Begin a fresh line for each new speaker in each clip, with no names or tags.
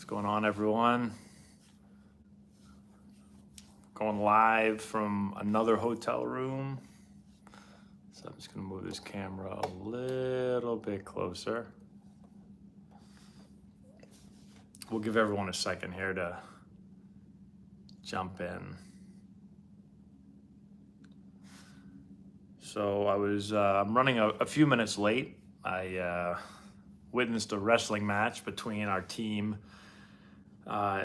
going on, everyone? Going live from another hotel room. So I'm just going to move this camera a little bit closer. We'll give everyone a second here to jump in. So I'm running a few minutes late. I witnessed a wrestling match between our team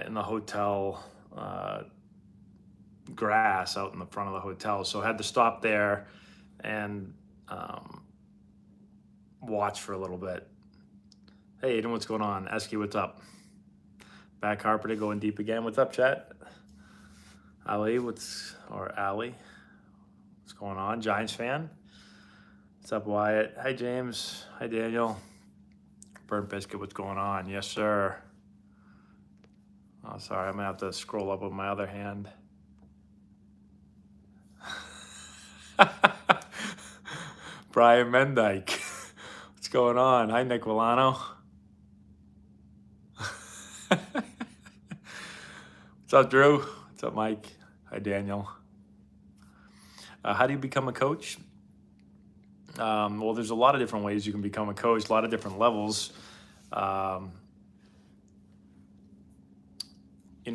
in the hotel grass out in the front of the hotel. So I had to stop there and watch for a little bit. Hey, Aiden, what's going on? Esky, what's up? Back carpeted, going deep again. What's up, chat? Ali, what's going on? Giants fan? What's up, Wyatt? Hi, James. Hi, Daniel. Burnt Biscuit, what's going on? Yes, sir. Oh, sorry, I'm gonna have to scroll up with my other hand. Brian Mendyke, what's going on? Hi, Nick Villano. What's up, Drew? What's up, Mike? Hi, Daniel. How do you become a coach? Well, there's a lot of different ways you can become a coach, a lot of different levels.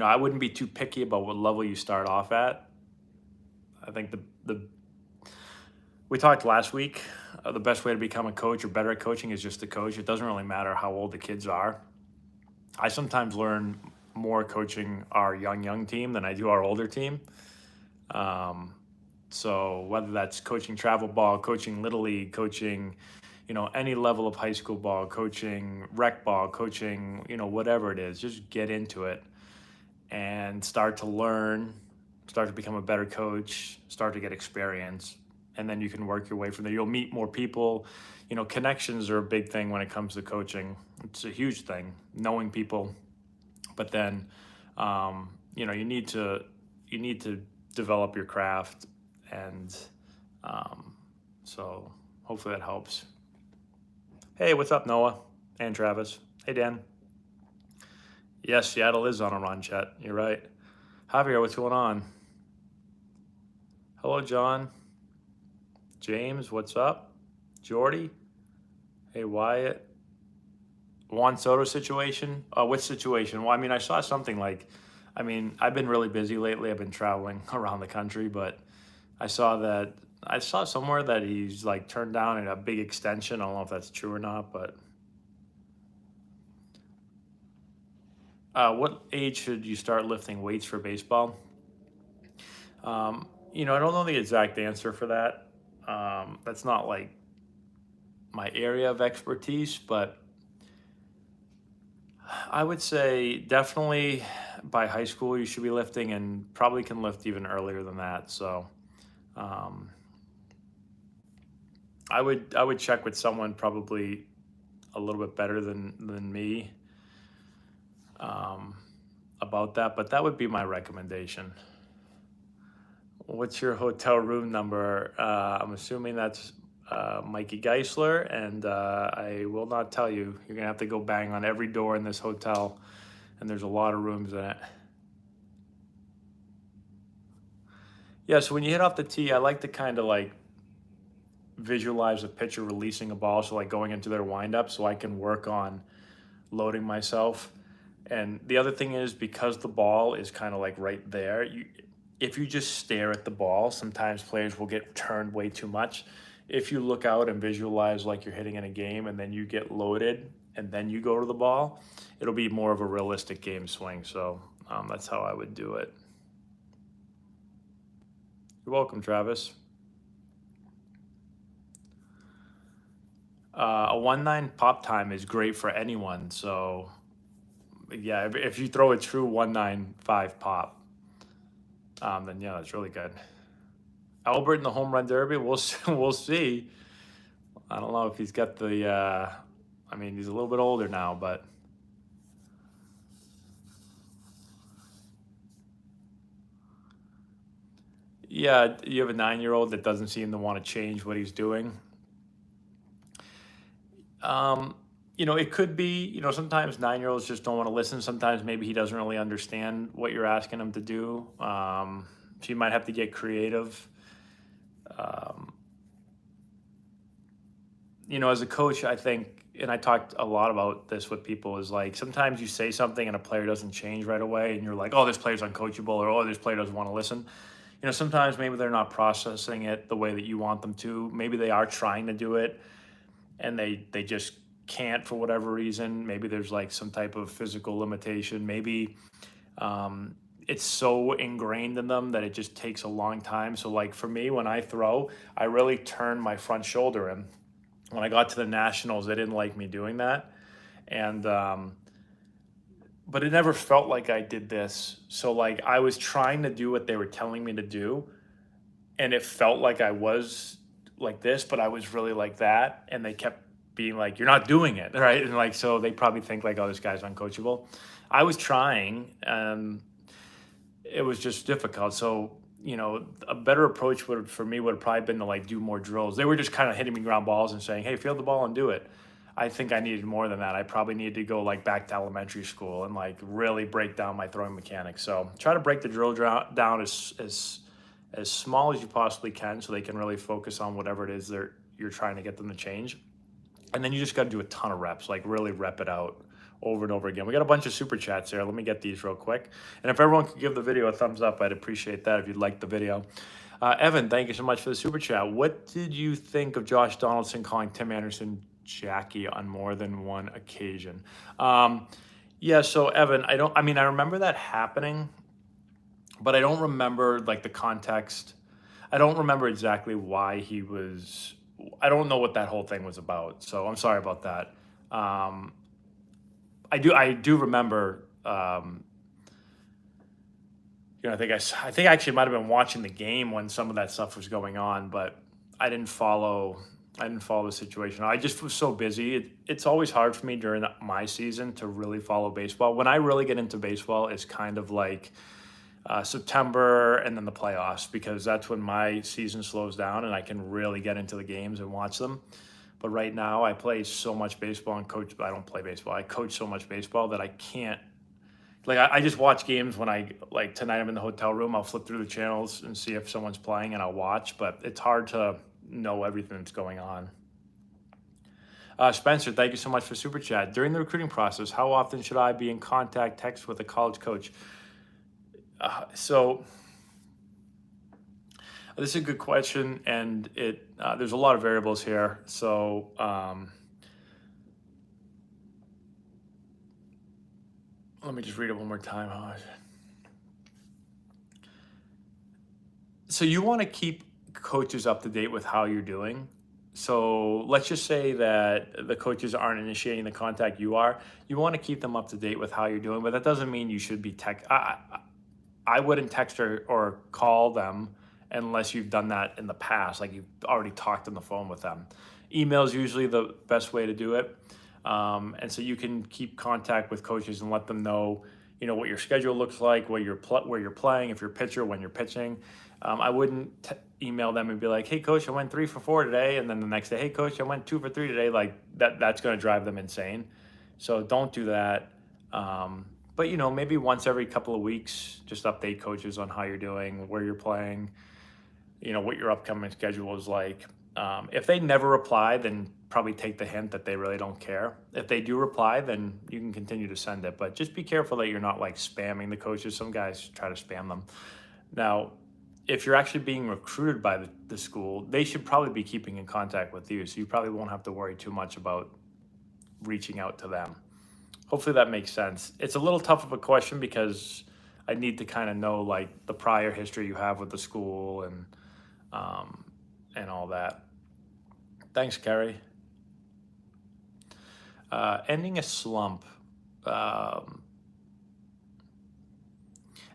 I wouldn't be too picky about what level you start off at. I think we talked last week, the best way to become a coach or better at coaching is just to coach. It doesn't really matter how old the kids are. I sometimes learn more coaching our young team than I do our older team. So whether that's coaching travel ball, coaching Little League, coaching, any level of high school ball, coaching rec ball, coaching, whatever it is, just get into it and start to learn, start to become a better coach, start to get experience, and then you can work your way from there. You'll meet more people. Connections are a big thing when it comes to coaching. It's a huge thing, knowing people. But then, you need to develop your craft, and so hopefully that helps. Hey, what's up, Noah and Travis? Hey, Dan. Yes, Seattle is on a run, chat. You're right. Javier, what's going on? Hello, John. James, what's up? Jordy. Hey, Wyatt. Juan Soto situation? Which situation? Well, I saw something I've been really busy lately. I've been traveling around the country, but I saw somewhere that he's turned down a big extension. I don't know if that's true or not, but what age should you start lifting weights for baseball? I don't know the exact answer for that. That's not my area of expertise, but I would say definitely by high school you should be lifting, and probably can lift even earlier than that. So I would check with someone probably a little bit better than me about that, but that would be my recommendation. What's your hotel room number? I'm assuming that's Mikey Geisler, and I will not tell you. You're gonna have to go bang on every door in this hotel, and there's a lot of rooms in it. Yeah, so when you hit off the tee, I like to kind of visualize a pitcher releasing a ball, so going into their windup, so I can work on loading myself. And the other thing is, because the ball is kind of right there, if you just stare at the ball, sometimes players will get turned way too much. If you look out and visualize you're hitting in a game, and then you get loaded and then you go to the ball, it'll be more of a realistic game swing. So that's how I would do it. You're welcome, Travis. A 1-9 pop time is great for anyone. So yeah, if you throw a true 1-9-5 pop, then yeah, that's really good. Albert in the home run derby, we'll see. I don't know if he's got the. He's a little bit older now, but yeah, you have a 9-year-old that doesn't seem to want to change what he's doing. It could be, sometimes 9-year-olds just don't want to listen. Sometimes maybe he doesn't really understand what you're asking him to do. So you might have to get creative. Um, as a coach, I think, and I talked a lot about this with people, is like sometimes you say something and a player doesn't change right away, and you're like, oh, this player's uncoachable, or oh, this player doesn't want to listen. Sometimes maybe they're not processing it the way that you want them to. Maybe they are trying to do it and they just can't for whatever reason. Maybe there's like some type of physical limitation. Maybe it's so ingrained in them that it just takes a long time. So like for me, when I throw, I really turn my front shoulder in. When I got to the nationals, they didn't like me doing that, and but it never felt like I did this. So like I was trying to do what they were telling me to do, and it felt like I was like this, but I was really like that, and they kept being like, "You're not doing it, right?" And like so, they probably think like, "Oh, this guy's uncoachable." I was trying, it was just difficult. So a better approach for me would have probably been to like do more drills. They were just kind of hitting me ground balls and saying, "Hey, field the ball and do it." I think I needed more than that. I probably needed to go like back to elementary school and like really break down my throwing mechanics. So try to break the drill down as small as you possibly can, so they can really focus on whatever it is you're trying to get them to change. And then you just got to do a ton of reps, like really rep it out over and over again. We got a bunch of super chats here. Let me get these real quick. And if everyone could give the video a thumbs up, I'd appreciate that if you'd like the video. Evan, thank you so much for the super chat. What did you think of Josh Donaldson calling Tim Anderson Jackie on more than one occasion? Yeah, so Evan, I remember that happening, but I don't remember like the context. I don't remember exactly why I don't know what that whole thing was about. So I'm sorry about that. I do remember. I think I actually might have been watching the game when some of that stuff was going on, but I didn't follow. I didn't follow the situation. I just was so busy. It's always hard for me during my season to really follow baseball. When I really get into baseball, it's kind of like September and then the playoffs, because that's when my season slows down and I can really get into the games and watch them. But right now I play so much baseball and coach. I don't play baseball. I coach so much baseball that I can't. Like I just watch games when like tonight I'm in the hotel room. I'll flip through the channels and see if someone's playing and I'll watch. But it's hard to know everything that's going on. Spencer, thank you so much for super chat. During the recruiting process, how often should I be in contact text with a college coach? So this is a good question, and there's a lot of variables here. So let me just read it one more time. So you want to keep coaches up to date with how you're doing. So let's just say that the coaches aren't initiating the contact you are. You want to keep them up to date with how you're doing, but that doesn't mean you should be I wouldn't text or call them unless you've done that in the past, like you've already talked on the phone with them. Email is usually the best way to do it. And so you can keep contact with coaches and let them know, what your schedule looks like, where you're playing, if you're a pitcher, when you're pitching. I wouldn't email them and be like, "Hey coach, I went 3 for 4 today," and then the next day, "Hey coach, I went 2 for 3 today." Like that's going to drive them insane. So don't do that. But maybe once every couple of weeks, just update coaches on how you're doing, where you're playing, what your upcoming schedule is like. If they never reply, then probably take the hint that they really don't care. If they do reply, then you can continue to send it. But just be careful that you're not like spamming the coaches. Some guys try to spam them. Now, if you're actually being recruited by the school, they should probably be keeping in contact with you. So you probably won't have to worry too much about reaching out to them. Hopefully that makes sense. It's a little tough of a question because I need to kind of know like the prior history you have with the school and all that. Thanks, Kerry. Ending a slump.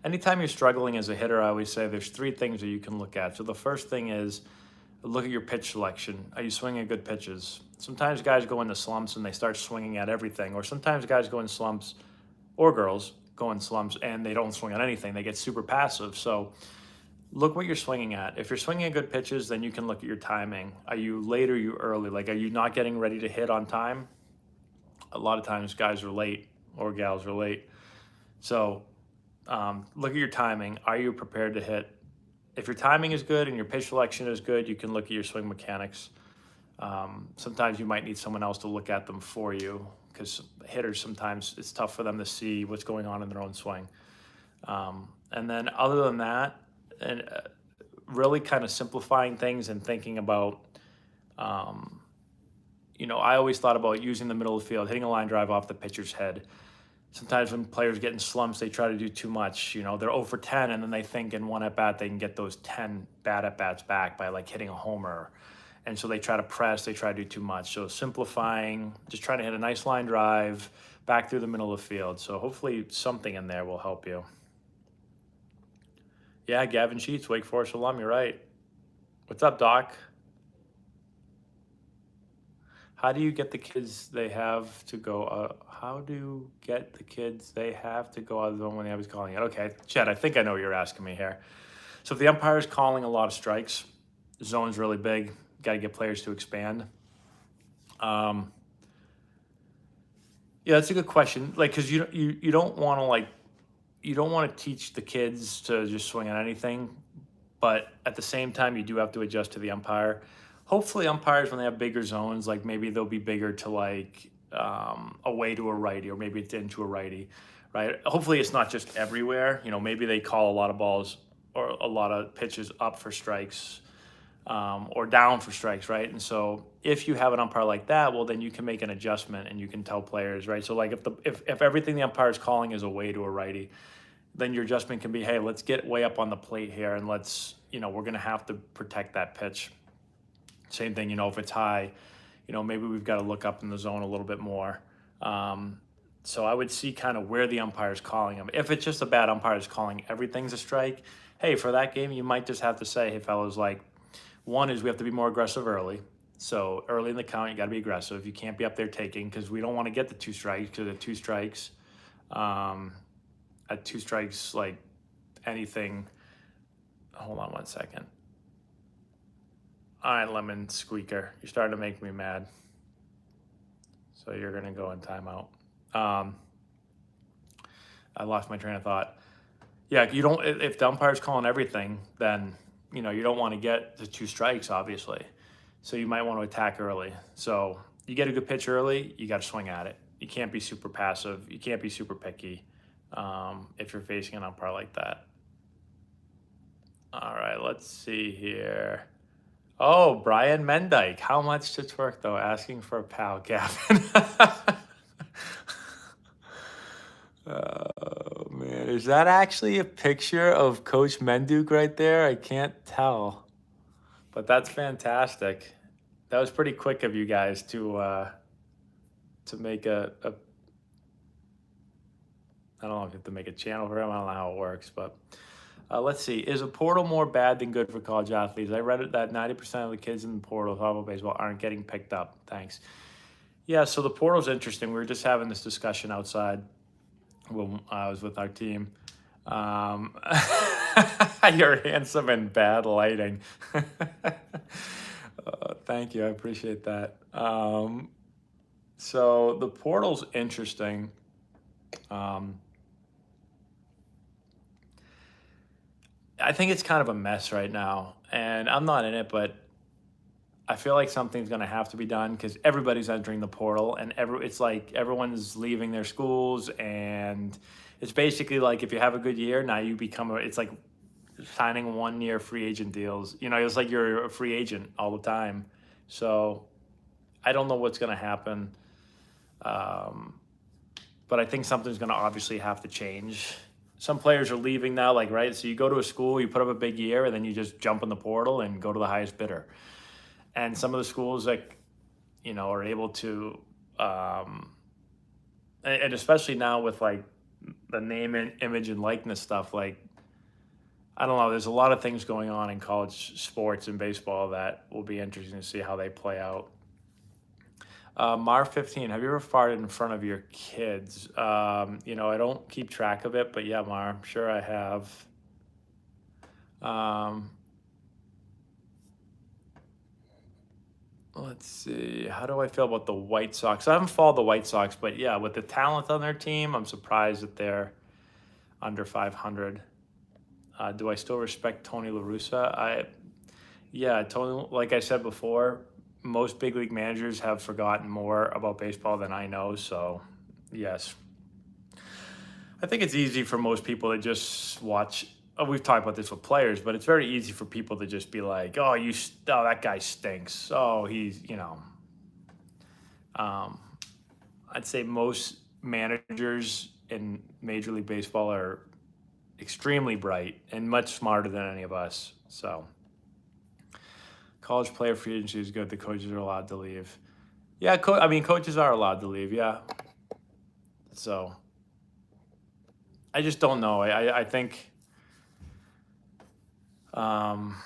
Anytime you're struggling as a hitter, I always say there's 3 things that you can look at. So the first thing is look at your pitch selection. Are you swinging good pitches? Sometimes guys go into slumps and they start swinging at everything. Or sometimes guys go in slumps, or girls go in slumps, and they don't swing at anything. They get super passive. So look what you're swinging at. If you're swinging at good pitches, then you can look at your timing. Are you late or are you early? Like, are you not getting ready to hit on time? A lot of times guys are late or gals are late. So look at your timing. Are you prepared to hit? If your timing is good and your pitch selection is good, you can look at your swing mechanics. Sometimes you might need someone else to look at them for you, because hitters, sometimes it's tough for them to see what's going on in their own swing. And then other than that, and really kind of simplifying things and thinking about, I always thought about using the middle of the field, hitting a line drive off the pitcher's head. Sometimes when players get in slumps, they try to do too much. They're 0 for 10, and then they think in one at bat they can get those 10 bad at bats back by like hitting a homer. And so they try to press, they try to do too much. So simplifying, just trying to hit a nice line drive back through the middle of the field. So hopefully something in there will help you. Yeah, Gavin Sheets, Wake Forest alum, you're right. What's up, Doc? How do you get the kids they have to go? How do you get the kids they have to go out of the zone when I was calling it? Okay, Chad, I think I know what you're asking me here. So if the umpire is calling a lot of strikes, the zone's really big. Got to get players to expand. Yeah, that's a good question. Like, because you don't want to you don't want to teach the kids to just swing on anything, but at the same time, you do have to adjust to the umpire. Hopefully, umpires, when they have bigger zones, like maybe they'll be bigger to like away to a righty, or maybe it's into a righty, right? Hopefully, it's not just everywhere. Maybe they call a lot of balls or a lot of pitches up for strikes, or down for strikes, right? And so if you have an umpire like that, well, then you can make an adjustment and you can tell players, right? So like if everything the umpire is calling is away to a righty, then your adjustment can be, hey, let's get way up on the plate here, and let's, we're going to have to protect that pitch. Same thing, if it's high, maybe we've got to look up in the zone a little bit more. So I would see kind of where the umpire is calling them. If it's just a bad umpire is calling everything's a strike, hey, for that game, you might just have to say, hey, fellas, like, one is we have to be more aggressive early. So early in the count, you got to be aggressive. You can't be up there taking, because we don't want to get the 2 strikes, because at 2 strikes, like anything. Hold on one second. All right, Lemon Squeaker, you're starting to make me mad. So you're going to go in timeout. I lost my train of thought. Yeah, if the umpire's calling everything, then, you don't want to get the 2 strikes, obviously. So you might want to attack early. So you get a good pitch early, you got to swing at it. You can't be super passive. You can't be super picky if you're facing an umpire like that. All right, let's see here. Oh, Brian Mendyke. How much to twerk, though? Asking for a pal, Gavin. Oh, man. Is that actually a picture of Coach Menduke right there? I can't tell. But that's fantastic. That was pretty quick of you guys to make I don't know if you have to make a channel for him. I don't know how it works, but let's see. Is a portal more bad than good for college athletes? I read it that 90% of the kids in the portal of high baseball aren't getting picked up. Thanks. Yeah, so the portal's interesting. We were just having this discussion outside when I was with our team. You're handsome in bad lighting. Thank you. I appreciate that. So the portal's interesting. I think it's kind of a mess right now, and I'm not in it, but I feel like something's going to have to be done, because everybody's entering the portal, and it's like everyone's leaving their schools, and it's basically like if you have a good year, now you become it's like signing 1-year free agent deals. It's like you're a free agent all the time. So I don't know what's going to happen, but I think something's going to obviously have to change. Some players are leaving now, like, right? So you go to a school, you put up a big year, and then you just jump in the portal and go to the highest bidder. And some of the schools, like, are able to, and especially now with like the name and image and likeness stuff, like, I don't know, there's a lot of things going on in college sports and baseball that will be interesting to see how they play out. Mar15, have you ever farted in front of your kids? I don't keep track of it, but yeah, Mar, I'm sure I have. Let's see. How do I feel about the White Sox? I haven't followed the White Sox, but yeah, with the talent on their team, I'm surprised that they're under 500. Do I still respect Tony La Russa? Yeah, Tony. Like I said before, most big league managers have forgotten more about baseball than I know. So, yes, I think it's easy for most people to just watch. Oh, we've talked about this with players, but it's very easy for people to just be like, "Oh, oh, that guy stinks. Oh, he's." Um, I'd say most managers in Major League Baseball are extremely bright and much smarter than any of us. So, college player free agency is good. The coaches are allowed to leave. Yeah, I mean, coaches are allowed to leave. Yeah. So, I just don't know. I think. Um,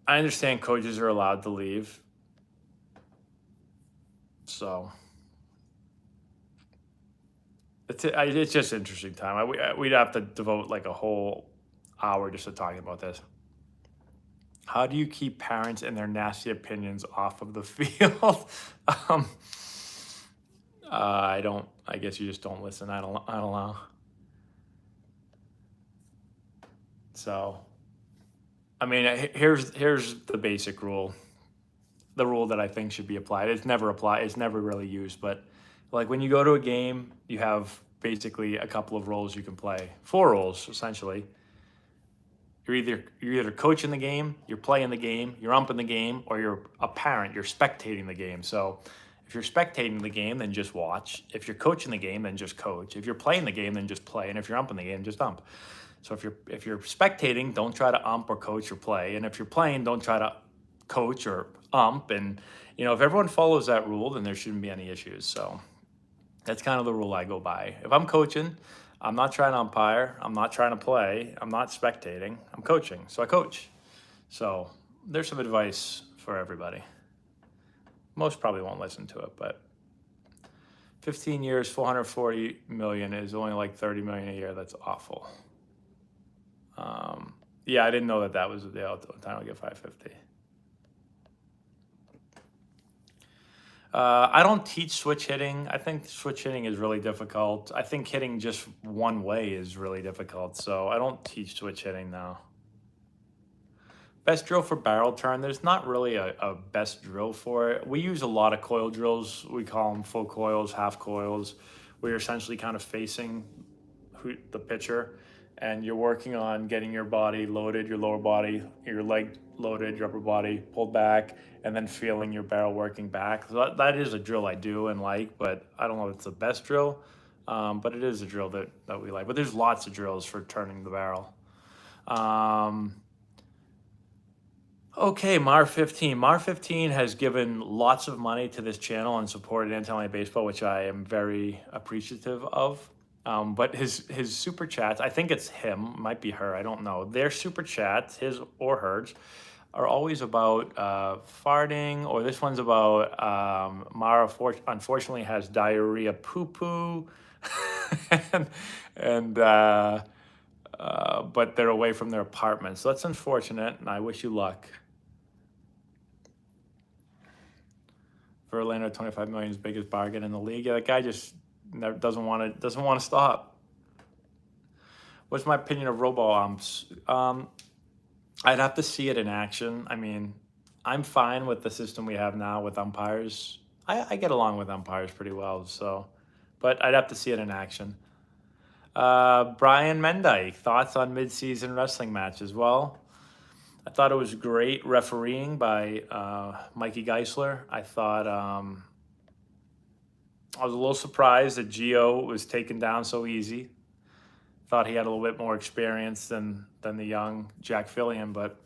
I understand coaches are allowed to leave. So it's just an interesting time. We'd have to devote like a whole hour just to talking about this. How do you keep parents and their nasty opinions off of the field? um, I don't. I guess you just don't listen. I don't. I don't know. So, I mean, here's the basic rule. The rule that I think should be applied. It's never applied. It's never really used. But like when you go to a game, you have basically a couple of roles you can play. 4 roles essentially. You're either coaching the game, you're playing the game, you're umping the game, or you're a parent. You're spectating the game. So if you're spectating the game, then just watch. If you're coaching the game, then just coach. If you're playing the game, then just play. And if you're umping the game, just ump. So if you're spectating, don't try to ump or coach or play. And if you're playing, don't try to coach or ump. And if everyone follows that rule, then there shouldn't be any issues. So that's kind of the rule I go by. If I'm coaching, I'm not trying to umpire. I'm not trying to play. I'm not spectating. I'm coaching. So I coach. So there's some advice for everybody. Most probably won't listen to it, but 15 years, 440 million is only like 30 million a year. That's awful. Yeah, I didn't know that was the time I get 550. I don't teach switch hitting. I think switch hitting is really difficult. I think hitting just one way is really difficult. So I don't teach switch hitting now. Best drill for barrel turn. There's not really a best drill for it. We use a lot of coil drills. We call them full coils, half coils, where you're essentially kind of facing the pitcher and you're working on getting your body loaded, your lower body, your leg loaded, your upper body pulled back, and then feeling your barrel working back. So that is a drill I do and like, but I don't know if it's the best drill, but it is a drill that we like. But there's lots of drills for turning the barrel. Okay, Mar 15. Mar 15 has given lots of money to this channel and supported Antonelli Baseball, which I am very appreciative of. But his super chats, I think it's him, might be her, I don't know. Their super chats, his or hers, are always about farting, or this one's about Mara unfortunately has diarrhea poo-poo, and but they're away from their apartment. So that's unfortunate, and I wish you luck. Verlander, 25 million is biggest bargain in the league. Yeah, that guy just doesn't want to stop. What's my opinion of robo-umps? I'd have to see it in action. I mean, I'm fine with the system we have now with umpires. I get along with umpires pretty well, so, but I'd have to see it in action. Brian Mendyke, thoughts on mid-season wrestling matches? Well, I thought it was great refereeing by Mikey Geisler. I thought I was a little surprised that Gio was taken down so easy. Thought he had a little bit more experience than the young Jack Fillion, but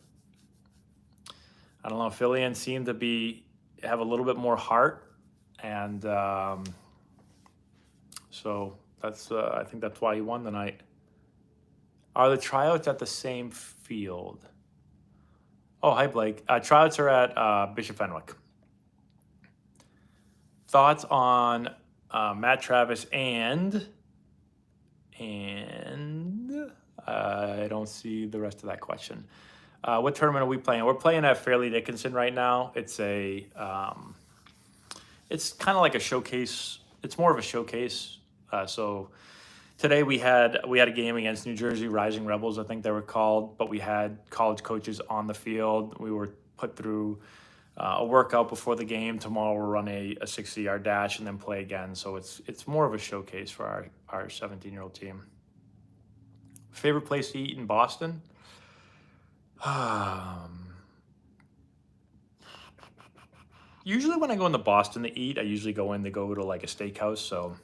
I don't know. Fillion seemed to have a little bit more heart, and so that's I think that's why he won tonight. Are the tryouts at the same field? Oh, hi Blake. Tryouts are at Bishop Fenwick. Thoughts on Matt Travis and I don't see the rest of that question. What tournament are we playing? We're playing at Fairleigh Dickinson right now. It's kind of like a showcase. It's more of a showcase. So today we had a game against New Jersey Rising Rebels, I think they were called, but we had college coaches on the field. We were put through a workout before the game. Tomorrow we'll run a 60-yard dash and then play again. So it's more of a showcase for our 17-year-old team. Favorite place to eat in Boston? Usually when I go into Boston to eat, I usually go to like a steakhouse. So,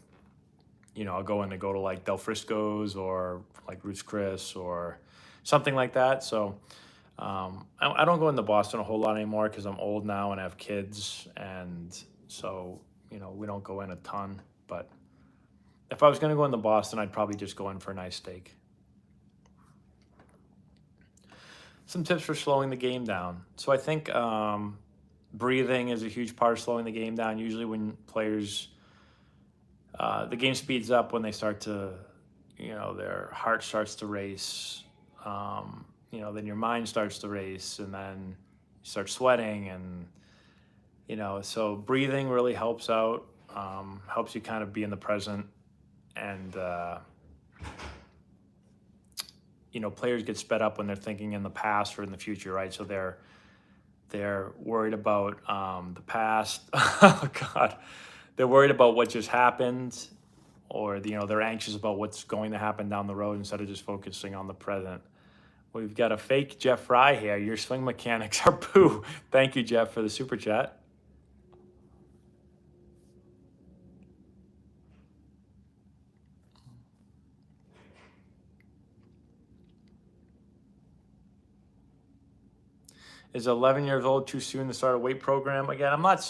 I'll go in to go to like Del Frisco's or like Ruth's Chris or something like that. So I don't go into Boston a whole lot anymore because I'm old now and I have kids. And so, we don't go in a ton. But if I was going to go into Boston, I'd probably just go in for a nice steak. Some tips for slowing the game down. So I think breathing is a huge part of slowing the game down. Usually when players, the game speeds up when they start to, their heart starts to race. Then your mind starts to race and then you start sweating and, so breathing really helps out, helps you kind of be in the present and, players get sped up when they're thinking in the past or in the future, right? So they're worried about the past. Oh God, they're worried about what just happened, or they're anxious about what's going to happen down the road instead of just focusing on the present. We've got a fake Jeff Fry here. Your swing mechanics are poo. Thank you, Jeff, for the super chat. Is 11 years old too soon to start a weight program again? I'm not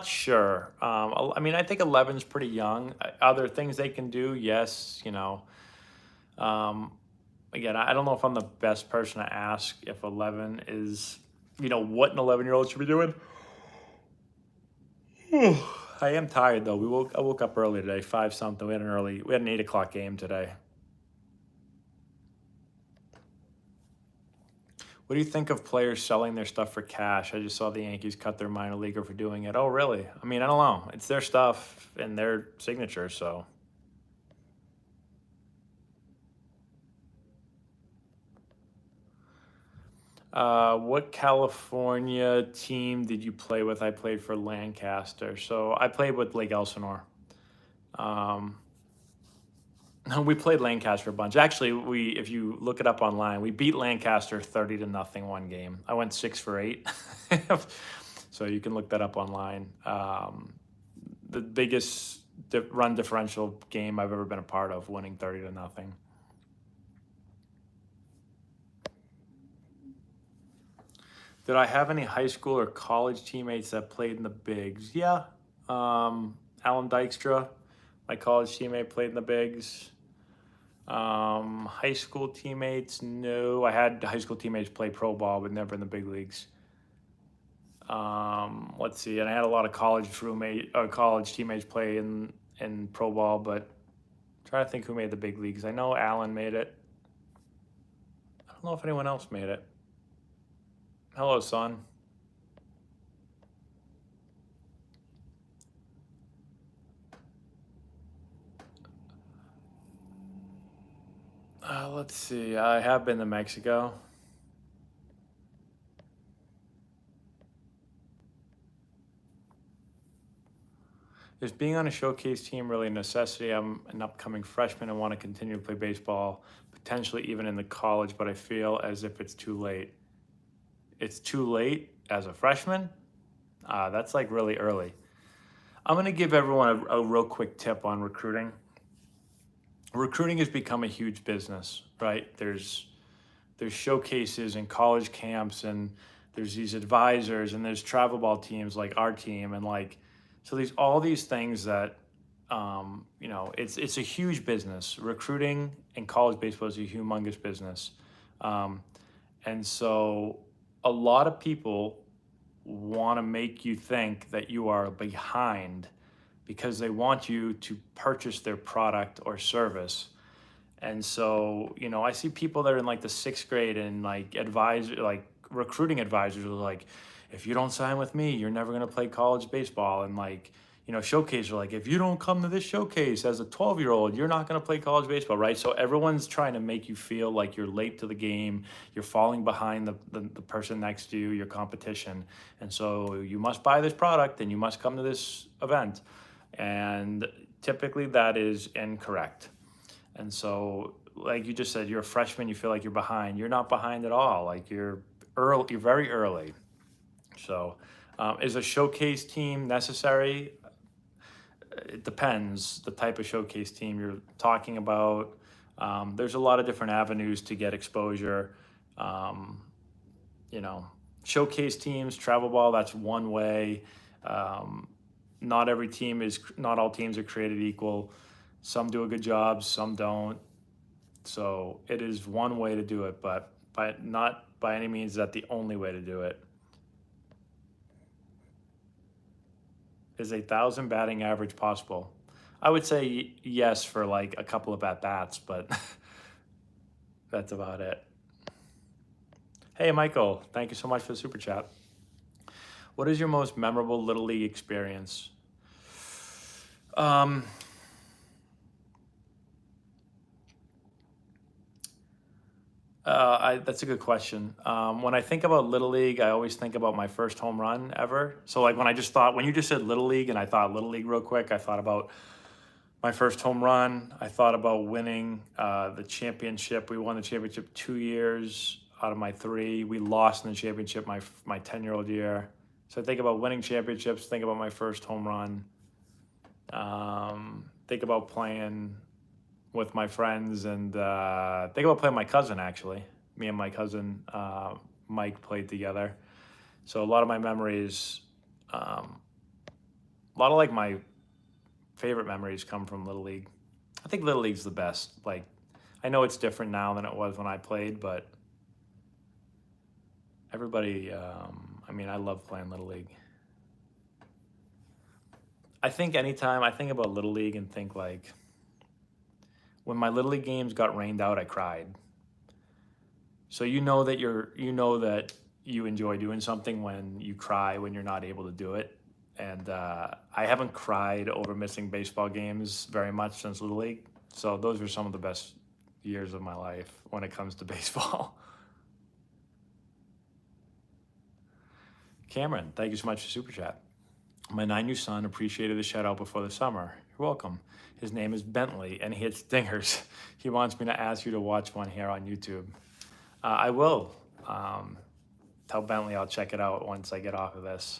sure. I think 11 is pretty young. Are there things they can do? Yes. Again, I don't know if I'm the best person to ask if 11 is, what an 11-year-old should be doing. I am tired though. I woke up early today, 5 something. We had an 8 o'clock game today. What do you think of players selling their stuff for cash? I just saw the Yankees cut their minor leaguer for doing it. Oh, really? I don't know. It's their stuff and their signature, so. What California team did you play with? I played for Lancaster. So I played with Lake Elsinore. We played Lancaster a bunch. Actually, if you look it up online, we beat Lancaster 30-0 one game. I went 6 for 8. So you can look that up online. The biggest run differential game I've ever been a part of, winning 30-0. Did I have any high school or college teammates that played in the bigs? Yeah. Alan Dykstra, my college teammate, played in the bigs. High school teammates, no. I had high school teammates play pro ball, but never in the big leagues. Let's see. And I had a lot of college teammates play in pro ball, but I'm trying to think who made the big leagues. I know Alan made it. I don't know if anyone else made it. Hello, son. Let's see. I have been to Mexico. Is being on a showcase team really a necessity? I'm an upcoming freshman and want to continue to play baseball, potentially even in the college, but I feel as if it's too late. It's too late as a freshman? That's like really early. I'm going to give everyone a real quick tip on recruiting. Recruiting has become a huge business, right? There's showcases and college camps and there's these advisors and there's travel ball teams like our team and so there's all these things that it's a huge business. Recruiting in college baseball is a humongous business, and so a lot of people want to make you think that you are behind because they want you to purchase their product or service. And so, I see people that are in like the sixth grade and like recruiting advisors are like, if you don't sign with me, you're never going to play college baseball. And like, showcase are like, if you don't come to this showcase as a 12-year-old, you're not going to play college baseball, right? So everyone's trying to make you feel like you're late to the game, you're falling behind the person next to you, your competition. And so you must buy this product and you must come to this event. And typically that is incorrect. And so, like you just said, you're a freshman, you feel like you're behind. You're not behind at all. Like you're early, you're very early. So, is a showcase team necessary? It depends the type of showcase team you're talking about. There's a lot of different avenues to get exposure. Um, you know, Showcase teams, travel ball, that's one way. Um, not all teams are created equal. Some do a good job, some don't. So it is one way to do it, but not by any means is that the only way to do it. Is 1,000 batting average possible? I would say yes for like a couple of at bats, but that's about it. Hey, Michael, thank you so much for the super chat. What is your most memorable Little League experience? That's a good question. When I think about Little League, I always think about my first home run ever. So like when you just said Little League and I thought Little League real quick, I thought about my first home run. I thought about winning the championship. We won the championship 2 years out of my 3. We lost in the championship my 10-year-old year. So I think about winning championships, think about my first home run. Think about playing with my friends and think about playing my cousin, actually. Me and my cousin Mike played together. So a lot of my memories, a lot of like my favorite memories come from Little League. I think Little League's the best. Like, I know it's different now than it was when I played, but everybody, I love playing Little League. I think anytime I think about Little League and think like, when my Little League games got rained out, I cried. So you know that you enjoy doing something when you cry when you're not able to do it. And I haven't cried over missing baseball games very much since Little League. So those were some of the best years of my life when it comes to baseball. Cameron, thank you so much for Super Chat. My 9U son appreciated the shout out before the summer. You're welcome. His name is Bentley and he hits dingers. He wants me to ask you to watch one here on YouTube. I will. Tell Bentley I'll check it out once I get off of this.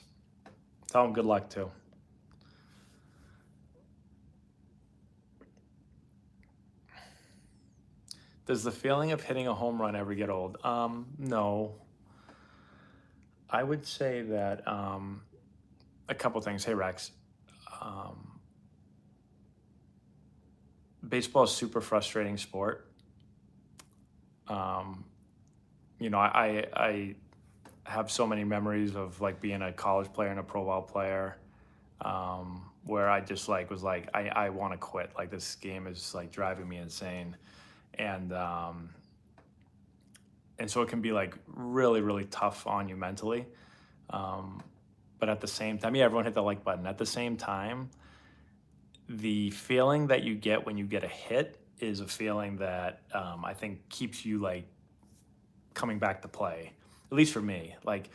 Tell him good luck too. Does the feeling of hitting a home run ever get old? No. I would say that a couple things. Hey, Rex. Baseball is a super frustrating sport. I have so many memories of like being a college player and a pro ball player, where I just like was like I want to quit. Like this game is like driving me insane, and so it can be like really really tough on you mentally. But at the same time, yeah, everyone hit the like button. At the same time, the feeling that you get when you get a hit is a feeling that I think keeps you like coming back to play. At least for me, like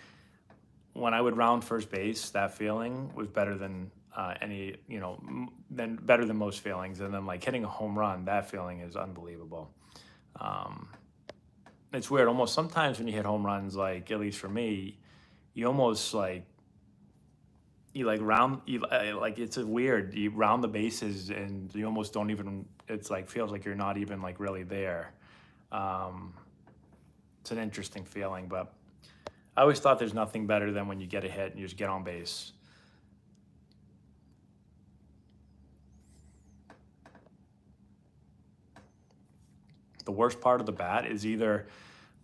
when I would round first base, that feeling was better than better than most feelings. And then like hitting a home run, that feeling is unbelievable. It's weird. Almost sometimes when you hit home runs, like at least for me, you almost like it's a weird. You round the bases and you almost don't even. It's like feels like you're not even like really there. It's an interesting feeling, but I always thought there's nothing better than when you get a hit and you just get on base. The worst part of the bat is either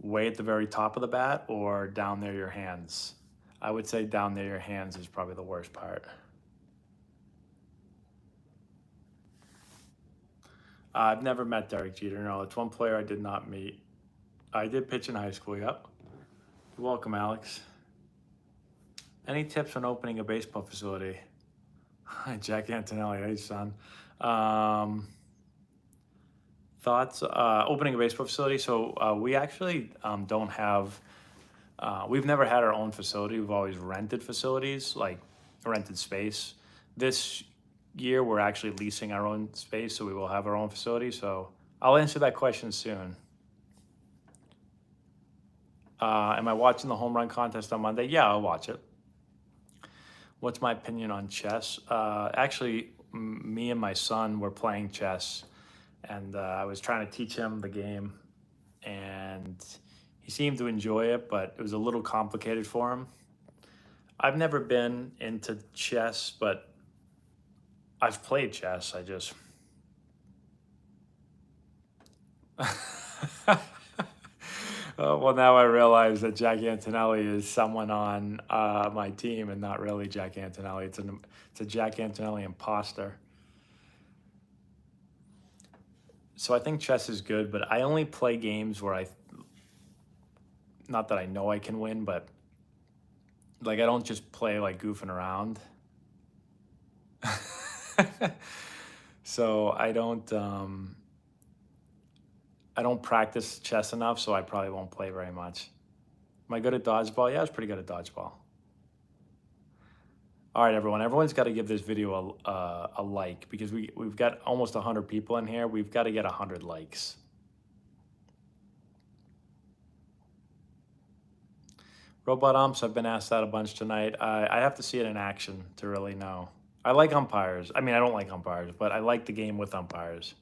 way at the very top of the bat or down near your hands. I would say down near your hands is probably the worst part. I've never met Derek Jeter. No, it's one player I did not meet. I did pitch in high school. Yep. You're welcome, Alex. Any tips on opening a baseball facility? Jack Antonelli, hey son. Thoughts? Opening a baseball facility. So we actually don't have. We've never had our own facility. We've always rented facilities, like rented space. This year, we're actually leasing our own space, so we will have our own facility. So I'll answer that question soon. Am I watching the home run contest on Monday? Yeah, I'll watch it. What's my opinion on chess? Actually, me and my son were playing chess, and I was trying to teach him the game, and he seemed to enjoy it, but it was a little complicated for him. I've never been into chess, but I've played chess. I just well, now I realize that Jack Antonelli is someone on my team and not really Jack Antonelli. It's a Jack Antonelli imposter. So I think chess is good, but I only play games where not that I know I can win, but like I don't just play like goofing around. So I don't practice chess enough, so I probably won't play very much. Am I good at dodgeball? Yeah, I was pretty good at dodgeball. All right, everyone. Everyone's got to give this video a like because we've got almost 100 people in here. We've got to get 100 likes. Robot umps, I've been asked that a bunch tonight. I have to see it in action to really know. I like umpires. I mean, I don't like umpires, but I like the game with umpires.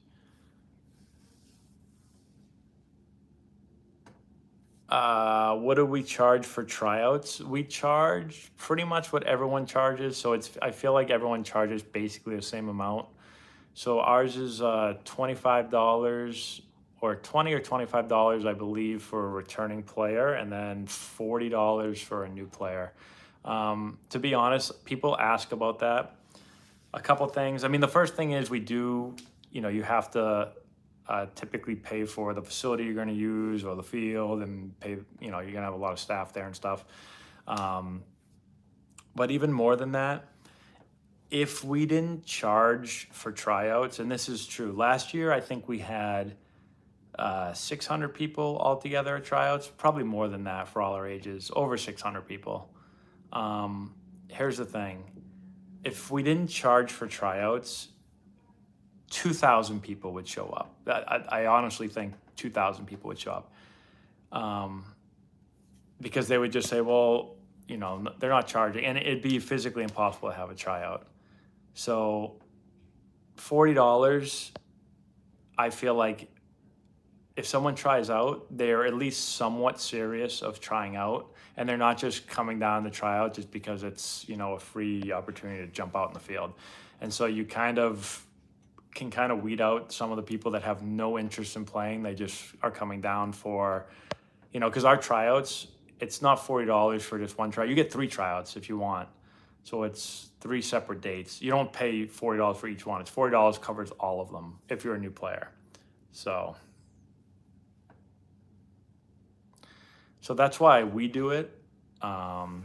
What do we charge for tryouts? We charge pretty much what everyone charges. So I feel like everyone charges basically the same amount. So ours is $25 or $20 or $25, I believe, for a returning player, and then $40 for a new player. To be honest, people ask about that. A couple things. I mean, the first thing is you have to typically pay for the facility you're going to use or the field, and pay, you're going to have a lot of staff there and stuff. But even more than that, if we didn't charge for tryouts, and this is true, last year I think we had 600 people altogether at tryouts, probably more than that for all our ages, over 600 people. Here's the thing. If we didn't charge for tryouts, 2,000 people would show up. I honestly think 2,000 people would show up, because they would just say, well, they're not charging, and it'd be physically impossible to have a tryout. So $40, I feel like if someone tries out, they're at least somewhat serious of trying out, and they're not just coming down to try out just because it's, a free opportunity to jump out in the field. And so you can weed out some of the people that have no interest in playing. They just are coming down for, because our tryouts, it's not $40 for just one tryout. You get 3 tryouts if you want. So it's 3 separate dates. You don't pay $40 for each one. It's $40 covers all of them if you're a new player. So that's why we do it. How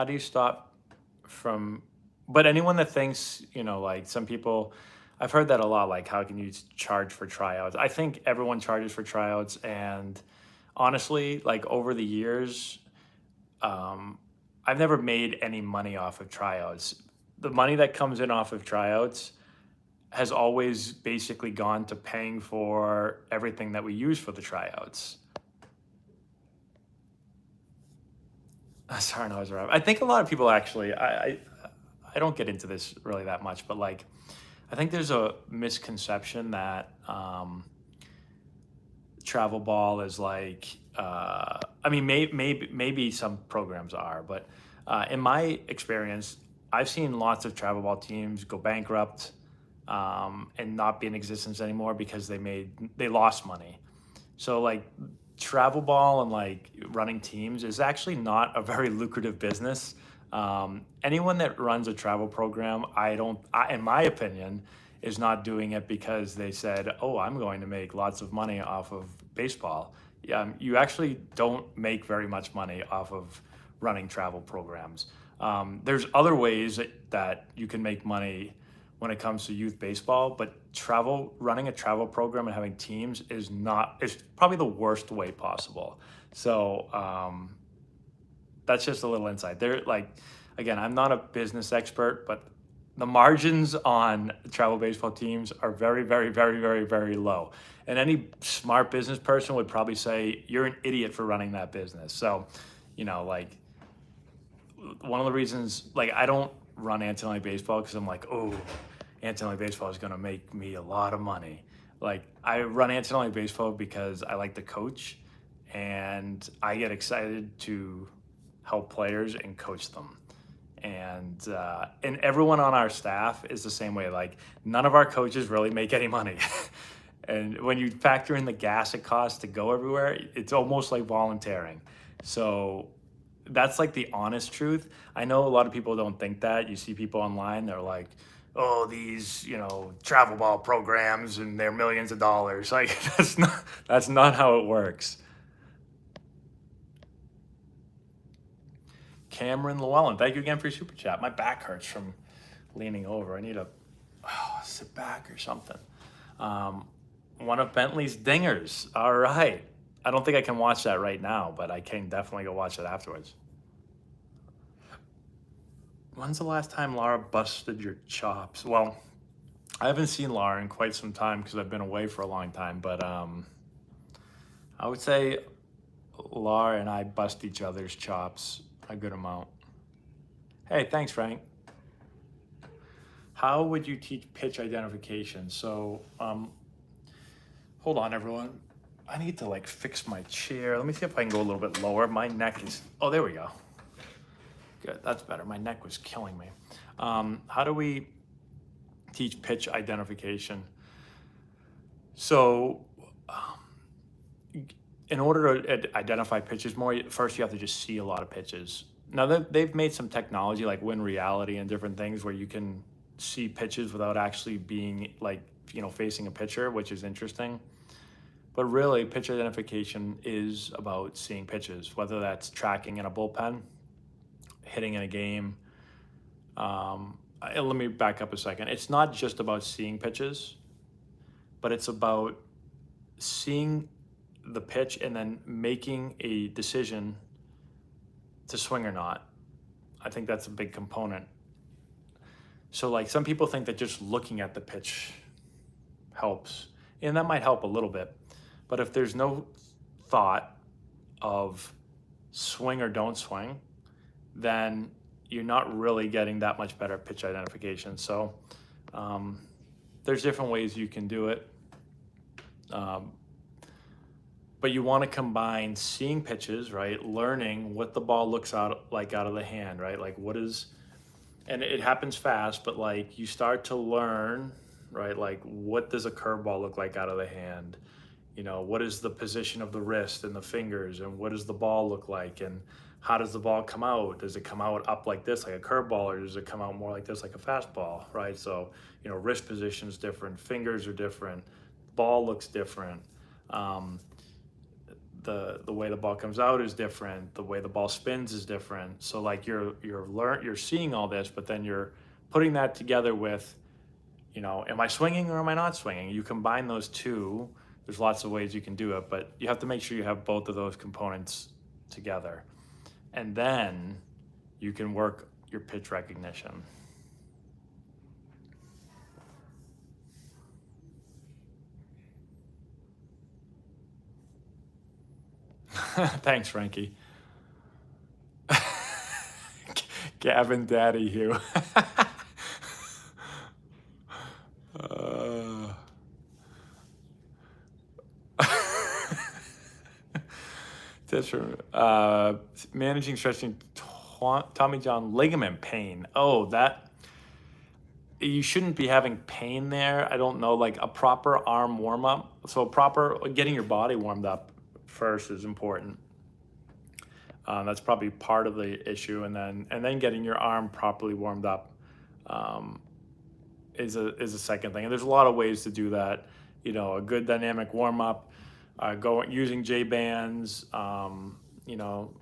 do you stop from, but anyone that thinks, like some people, I've heard that a lot, like how can you charge for tryouts? I think everyone charges for tryouts, and honestly, like over the years, I've never made any money off of tryouts. The money that comes in off of tryouts has always basically gone to paying for everything that we use for the tryouts. Sorry, no, I was right. I think a lot of people actually, I don't get into this really that much, but like, I think there's a misconception that travel ball is like, I mean, maybe some programs are, but in my experience, I've seen lots of travel ball teams go bankrupt and not be in existence anymore because they lost money. So like travel ball and like running teams is actually not a very lucrative business. Anyone that runs a travel program, in my opinion, is not doing it because they said, "Oh, I'm going to make lots of money off of baseball." You actually don't make very much money off of running travel programs. There's other ways that you can make money when it comes to youth baseball, but running a travel program and having teams is probably the worst way possible. So that's just a little insight. Again, I'm not a business expert, but the margins on travel baseball teams are very, very, very, very, very low. And any smart business person would probably say, you're an idiot for running that business. So, like, one of the reasons, like, I don't run Antonelli baseball because I'm like, oh, Antonelli baseball is going to make me a lot of money. Like, I run Antonelli baseball because I like to coach and I get excited to help players and coach them. And everyone on our staff is the same way. Like, none of our coaches really make any money. And when you factor in the gas it costs to go everywhere, it's almost like volunteering. So that's like the honest truth. I know a lot of people don't think that. You see people online, they're like, oh, these, travel ball programs and they're millions of dollars. Like, that's not how it works. Cameron Llewellyn, thank you again for your super chat. My back hurts from leaning over. I need to sit back or something. One of Bentley's dingers. All right. I don't think I can watch that right now, but I can definitely go watch it afterwards. When's the last time Laura busted your chops? Well, I haven't seen Laura in quite some time because I've been away for a long time, but I would say Laura and I bust each other's chops a good amount. Hey, thanks, Frank. How would you teach pitch identification? So, hold on, everyone. I need to fix my chair. Let me see if I can go a little bit lower. My neck is, oh, there we go. Good, that's better. My neck was killing me. How do we teach pitch identification? So, in order to identify pitches more, first you have to just see a lot of pitches. Now they've made some technology like Win Reality and different things where you can see pitches without actually being facing a pitcher, which is interesting. But really, pitch identification is about seeing pitches, whether that's tracking in a bullpen, hitting in a game. Let me back up a second. It's not just about seeing pitches, but it's about seeing the pitch and then making a decision to swing or not. I think that's a big component. So some people think that just looking at the pitch helps, and that might help a little bit. But if there's no thought of swing or don't swing, then you're not really getting that much better pitch identification. So there's different ways you can do it. But you want to combine seeing pitches, right? Learning what the ball looks like out of the hand, right? And it happens fast, but you start to learn, right? What does a curveball look like out of the hand? What is the position of the wrist and the fingers, and what does the ball look like? And how does the ball come out? Does it come out up like this, like a curveball, or does it come out more like this, like a fastball, right? So, wrist position is different, fingers are different, ball looks different. The way the ball comes out is different. The way the ball spins is different. So you're seeing all this, but then you're putting that together with, am I swinging or am I not swinging? You combine those two. There's lots of ways you can do it, but you have to make sure you have both of those components together. And then you can work your pitch recognition. Thanks, Frankie. Gavin Daddy Hugh. That's from managing stretching Tommy John ligament pain. Oh, that you shouldn't be having pain there. I don't know, a proper arm warm up. So getting your body warmed up first is important. That's probably part of the issue, and then getting your arm properly warmed up um, is a second thing. And there's a lot of ways to do that. A good dynamic warm up, going using J bands. You know,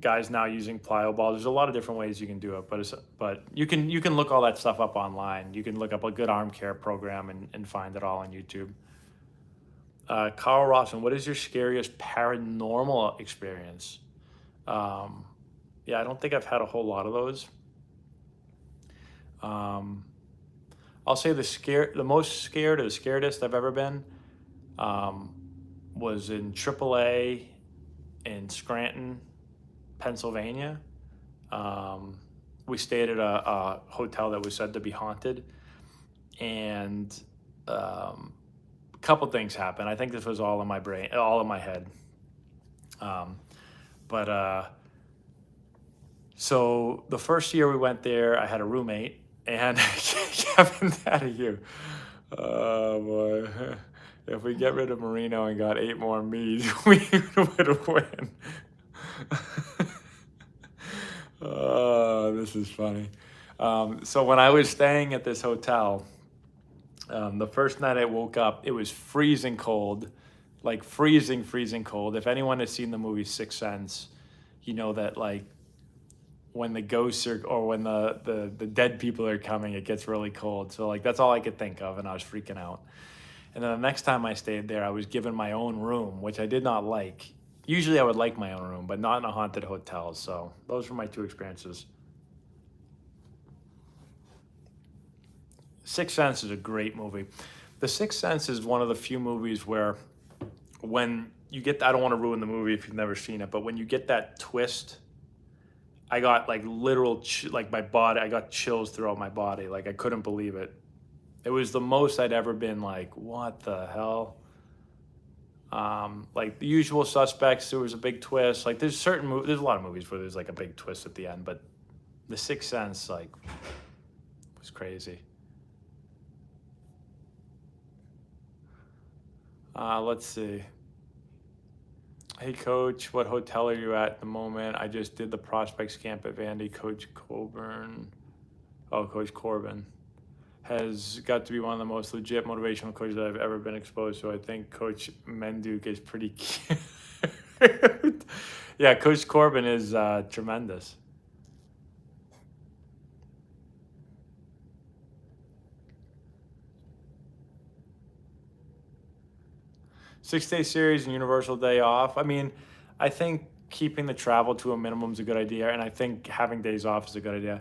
guys now using plyo ball. There's a lot of different ways you can do it, but you can look all that stuff up online. You can look up a good arm care program and find it all on YouTube. Carl Rawson, what is your scariest paranormal experience? Um, yeah, I don't think I've had a whole lot of those. Um, I'll say the most scared or the scaredest I've ever been um, was in AAA in Scranton, Pennsylvania. Um, we stayed at a hotel that was said to be haunted, and a couple things happened. I think this was all in my brain, all in my head. Um, but So the first year we went there, I had a roommate, and Kevin, out of you. Oh boy. If we get rid of Marino and got 8 more mead, we would win. Oh, this is funny. So when I was staying at this hotel, the first night I woke up, it was freezing cold, like freezing, freezing cold. If anyone has seen the movie Sixth Sense, you know that like when the ghosts are or when the dead people are coming, it gets really cold. So like that's all I could think of, and I was freaking out. And then the next time I stayed there, I was given my own room, which I did not like. Usually I would like my own room, but not in a haunted hotel. So those were my 2 experiences. Sixth Sense is a great movie. The Sixth Sense is one of the few movies where when you get, I don't want to ruin the movie if you've never seen it, but when you get that twist, I got like literal, like my body, I got chills throughout my body. Like I couldn't believe it. It was the most I'd ever been like, what the hell? Like The Usual Suspects, there was a big twist. Like there's there's a lot of movies where there's like a big twist at the end, but The Sixth Sense like was crazy. Let's see. Hey, coach, what hotel are you at the moment? I just did the prospects camp at Vandy. Coach Corbin has got to be one of the most legit motivational coaches that I've ever been exposed to. I think Coach Menduk is pretty cute. Yeah, Coach Corbin is tremendous. Six-day series and universal day off. I mean, I think keeping the travel to a minimum is a good idea, and I think having days off is a good idea.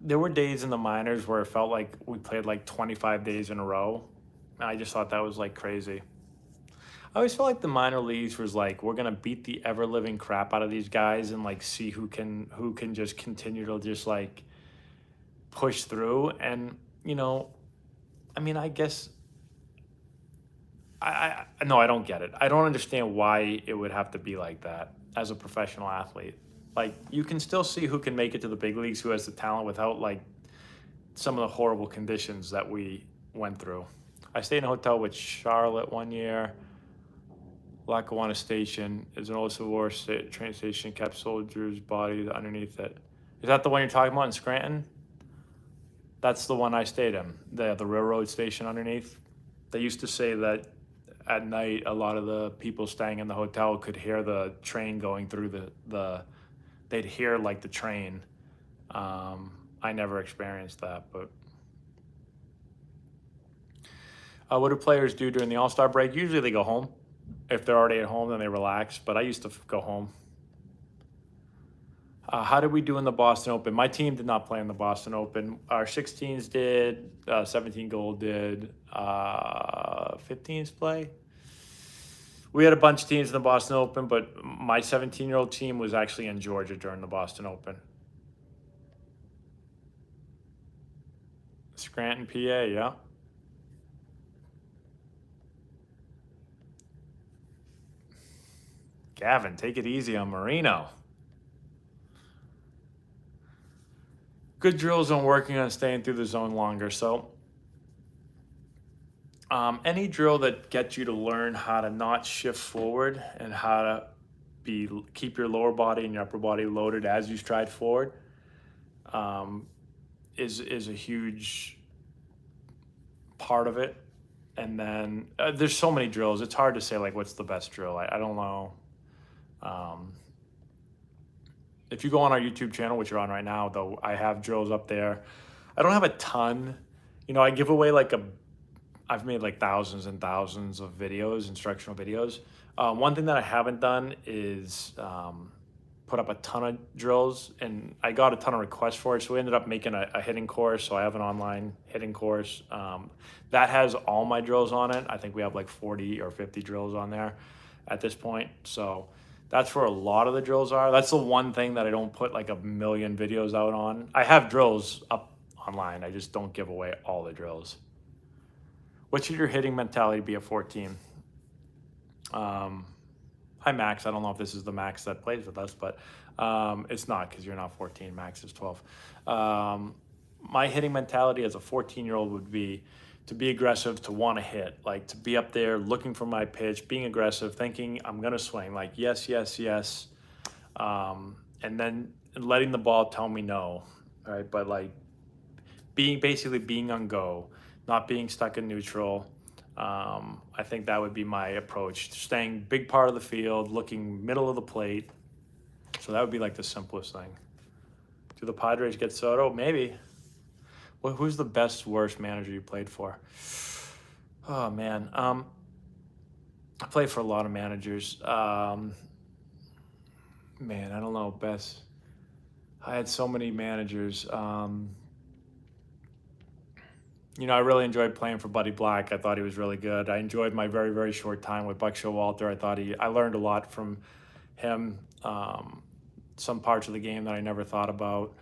There were days in the minors where it felt like we played like 25 days in a row. And I just thought that was like crazy. I always felt like the minor leagues was like we're gonna beat the ever living crap out of these guys and like see who can just continue to just like push through. And I mean, I guess no, I don't get it. I don't understand why it would have to be like that as a professional athlete. Like you can still see who can make it to the big leagues, who has the talent without like some of the horrible conditions that we went through. I stayed in a hotel with Charlotte one year. Lackawanna Station is an old Civil War train station, kept soldiers' bodies underneath it. Is that the one you're talking about in Scranton? That's the one I stayed in, the railroad station underneath. They used to say that at night, a lot of the people staying in the hotel could hear the train going through they'd hear like the train. I never experienced that, but what do players do during the All-Star break? Usually they go home. If they're already at home, then they relax, but I used to go home. How did we do in the Boston Open? My team did not play in the Boston Open. Our 16s did, 17 gold did, 15s play. We had a bunch of teams in the Boston Open, but my 17-year-old team was actually in Georgia during the Boston Open. Scranton, PA, yeah. Gavin, take it easy on Marino. Good drills on working on staying through the zone longer. So any drill that gets you to learn how to not shift forward and how to keep your lower body and your upper body loaded as you stride forward, is a huge part of it. And then there's so many drills. It's hard to say like what's the best drill. I don't know. If you go on our YouTube channel, which you're on right now, though, I have drills up there. I don't have a ton. I give away I've made like thousands and thousands of videos, instructional videos. One thing that I haven't done is put up a ton of drills, and I got a ton of requests for it. So we ended up making a hitting course. So I have an online hitting course that has all my drills on it. I think we have like 40 or 50 drills on there at this point. So that's where a lot of the drills are. That's the one thing that I don't put like a million videos out on. I have drills up online. I just don't give away all the drills. What should your hitting mentality be at 14? Hi, Max. I don't know if this is the Max that plays with us, but it's not, because you're not 14. Max is 12. My hitting mentality as a 14-year-old would be to be aggressive, to want to hit, like to be up there looking for my pitch, being aggressive, thinking I'm going to swing, like yes, yes, yes. And then letting the ball tell me no, right? But like basically being on go, not being stuck in neutral. I think that would be my approach. Staying big part of the field, looking middle of the plate. So that would be like the simplest thing. Do the Padres get Soto? Maybe. Well, who's the best, worst manager you played for? Oh, man. I played for a lot of managers. Man, I don't know. Best. I had so many managers. I really enjoyed playing for Buddy Black. I thought he was really good. I enjoyed my very, very short time with Buck Showalter. I learned a lot from him. Some parts of the game that I never thought about.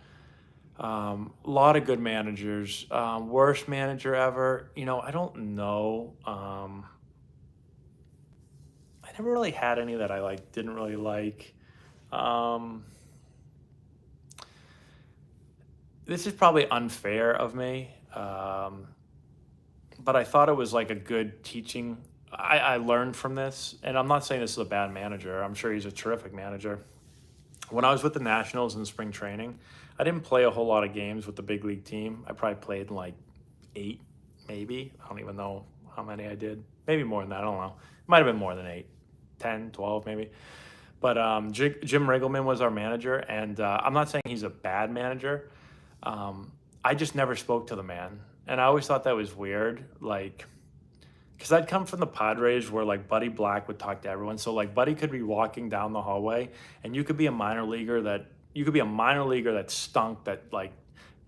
A lot of good managers. Worst manager ever, I don't know. I never really had any that I didn't really like. This is probably unfair of me. But I thought it was like a good teaching. I learned from this, and I'm not saying this is a bad manager. I'm sure he's a terrific manager. When I was with the Nationals in spring training, I didn't play a whole lot of games with the big league team. I probably played like 8, maybe. I don't even know how many I did. Maybe more than that. I don't know. It might have been more than 8, 10, 12 maybe. But Jim Riggleman was our manager, and I'm not saying he's a bad manager. I just never spoke to the man. And I always thought that was weird, because I'd come from the Padres where Buddy Black would talk to everyone. So Buddy could be walking down the hallway, and you could be a minor leaguer that stunk, that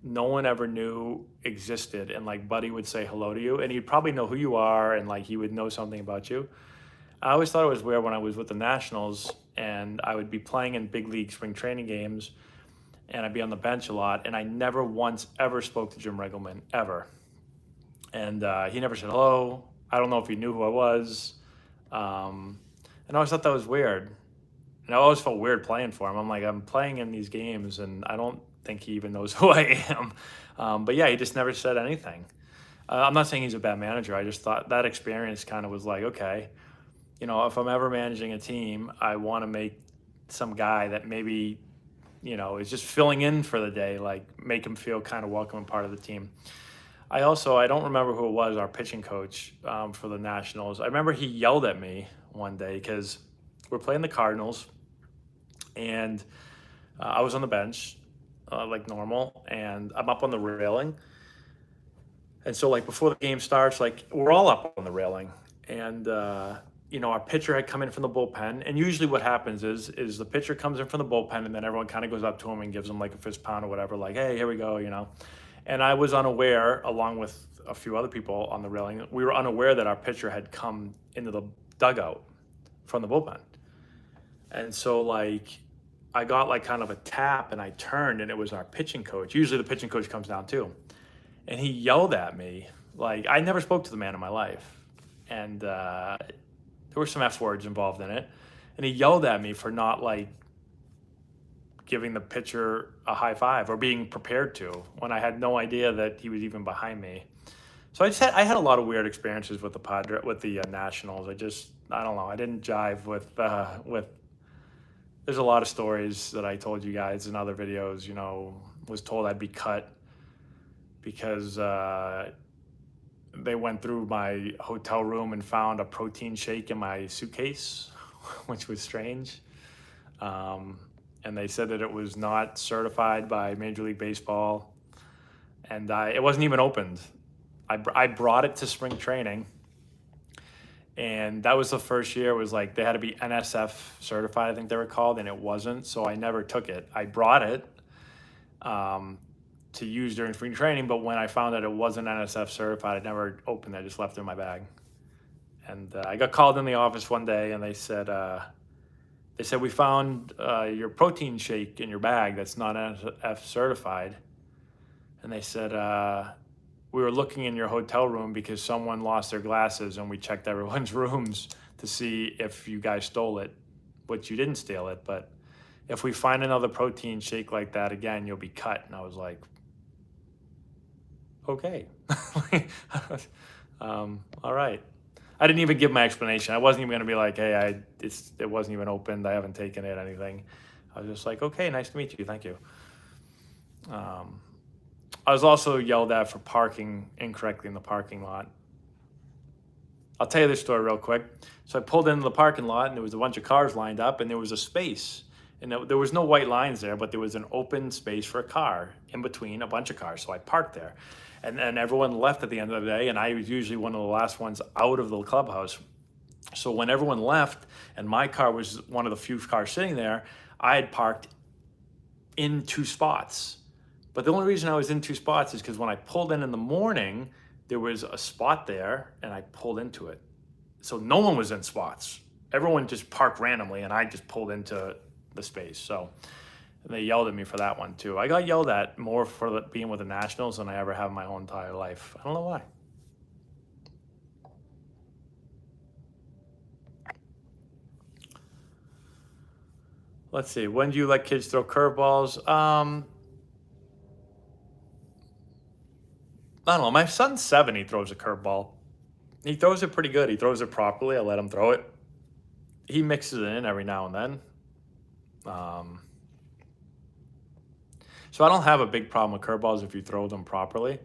no one ever knew existed, and Buddy would say hello to you, and he'd probably know who you are, and he would know something about you. I always thought it was weird when I was with the Nationals, and I would be playing in big league spring training games, and I'd be on the bench a lot, and I never once ever spoke to Jim Riggleman, ever. And he never said hello. I don't know if he knew who I was. And I always thought that was weird. And I always felt weird playing for him. I'm playing in these games, and I don't think he even knows who I am. But yeah, he just never said anything. I'm not saying he's a bad manager. I just thought that experience kind of was okay, if I'm ever managing a team, I want to make some guy that maybe is just filling in for the day, make him feel kind of welcome and part of the team. I don't remember who it was, our pitching coach for the Nationals. I remember he yelled at me one day because we're playing the Cardinals, and I was on the bench like normal, and I'm up on the railing. And so before the game starts, we're all up on the railing, and our pitcher had come in from the bullpen, and usually what happens is the pitcher comes in from the bullpen, and then everyone kind of goes up to him and gives him a fist pound or whatever, hey, here we go, And I was unaware, along with a few other people on the railing, we were unaware that our pitcher had come into the dugout from the bullpen. And so I got kind of a tap, and I turned, and it was our pitching coach. Usually the pitching coach comes down too. And he yelled at me. I never spoke to the man in my life. And there were some F words involved in it. And he yelled at me for not giving the pitcher a high five or being prepared to, when I had no idea that he was even behind me. So I had a lot of weird experiences with the Nationals. I don't know. I didn't jive with there's a lot of stories that I told you guys in other videos, was told I'd be cut because they went through my hotel room and found a protein shake in my suitcase, which was strange. And they said that it was not certified by Major League Baseball, and it wasn't even opened. I brought it to spring training, and that was the first year. It was like they had to be NSF certified, I think they were called, and it wasn't, so I never took it. I brought it to use during spring training, but when I found that it wasn't NSF certified, I never opened it. I just left it in my bag. And I got called in the office one day, and they said, we found your protein shake in your bag that's not NSF certified. And they said, we were looking in your hotel room because someone lost their glasses, and we checked everyone's rooms to see if you guys stole it, which you didn't steal it. But if we find another protein shake like that again, you'll be cut. And I was like, okay. All right. I didn't even give my explanation. I wasn't even going to be like, hey, it wasn't even opened. I haven't taken it, anything. I was just like, okay, nice to meet you. Thank you. I was also yelled at for parking incorrectly in the parking lot. I'll tell you this story real quick. So I pulled into the parking lot, and there was a bunch of cars lined up, and there was a space. And there was no white lines there, but there was an open space for a car in between a bunch of cars. So I parked there. And everyone left at the end of the day, and I was usually one of the last ones out of the clubhouse. So when everyone left, and my car was one of the few cars sitting there, I had parked in 2 spots. But the only reason I was in 2 spots is because when I pulled in the morning, there was a spot there, and I pulled into it. So no one was in spots. Everyone just parked randomly, and I just pulled into the space. So they yelled at me for that one too. I got yelled at more for being with the Nationals than I ever have in my whole entire life. I don't know why. Let's see. When do you let kids throw curveballs? I don't know. My son's 7. He throws a curveball. He throws it pretty good. He throws it properly. I let him throw it. He mixes it in every now and then. So I don't have a big problem with curveballs if you throw them properly.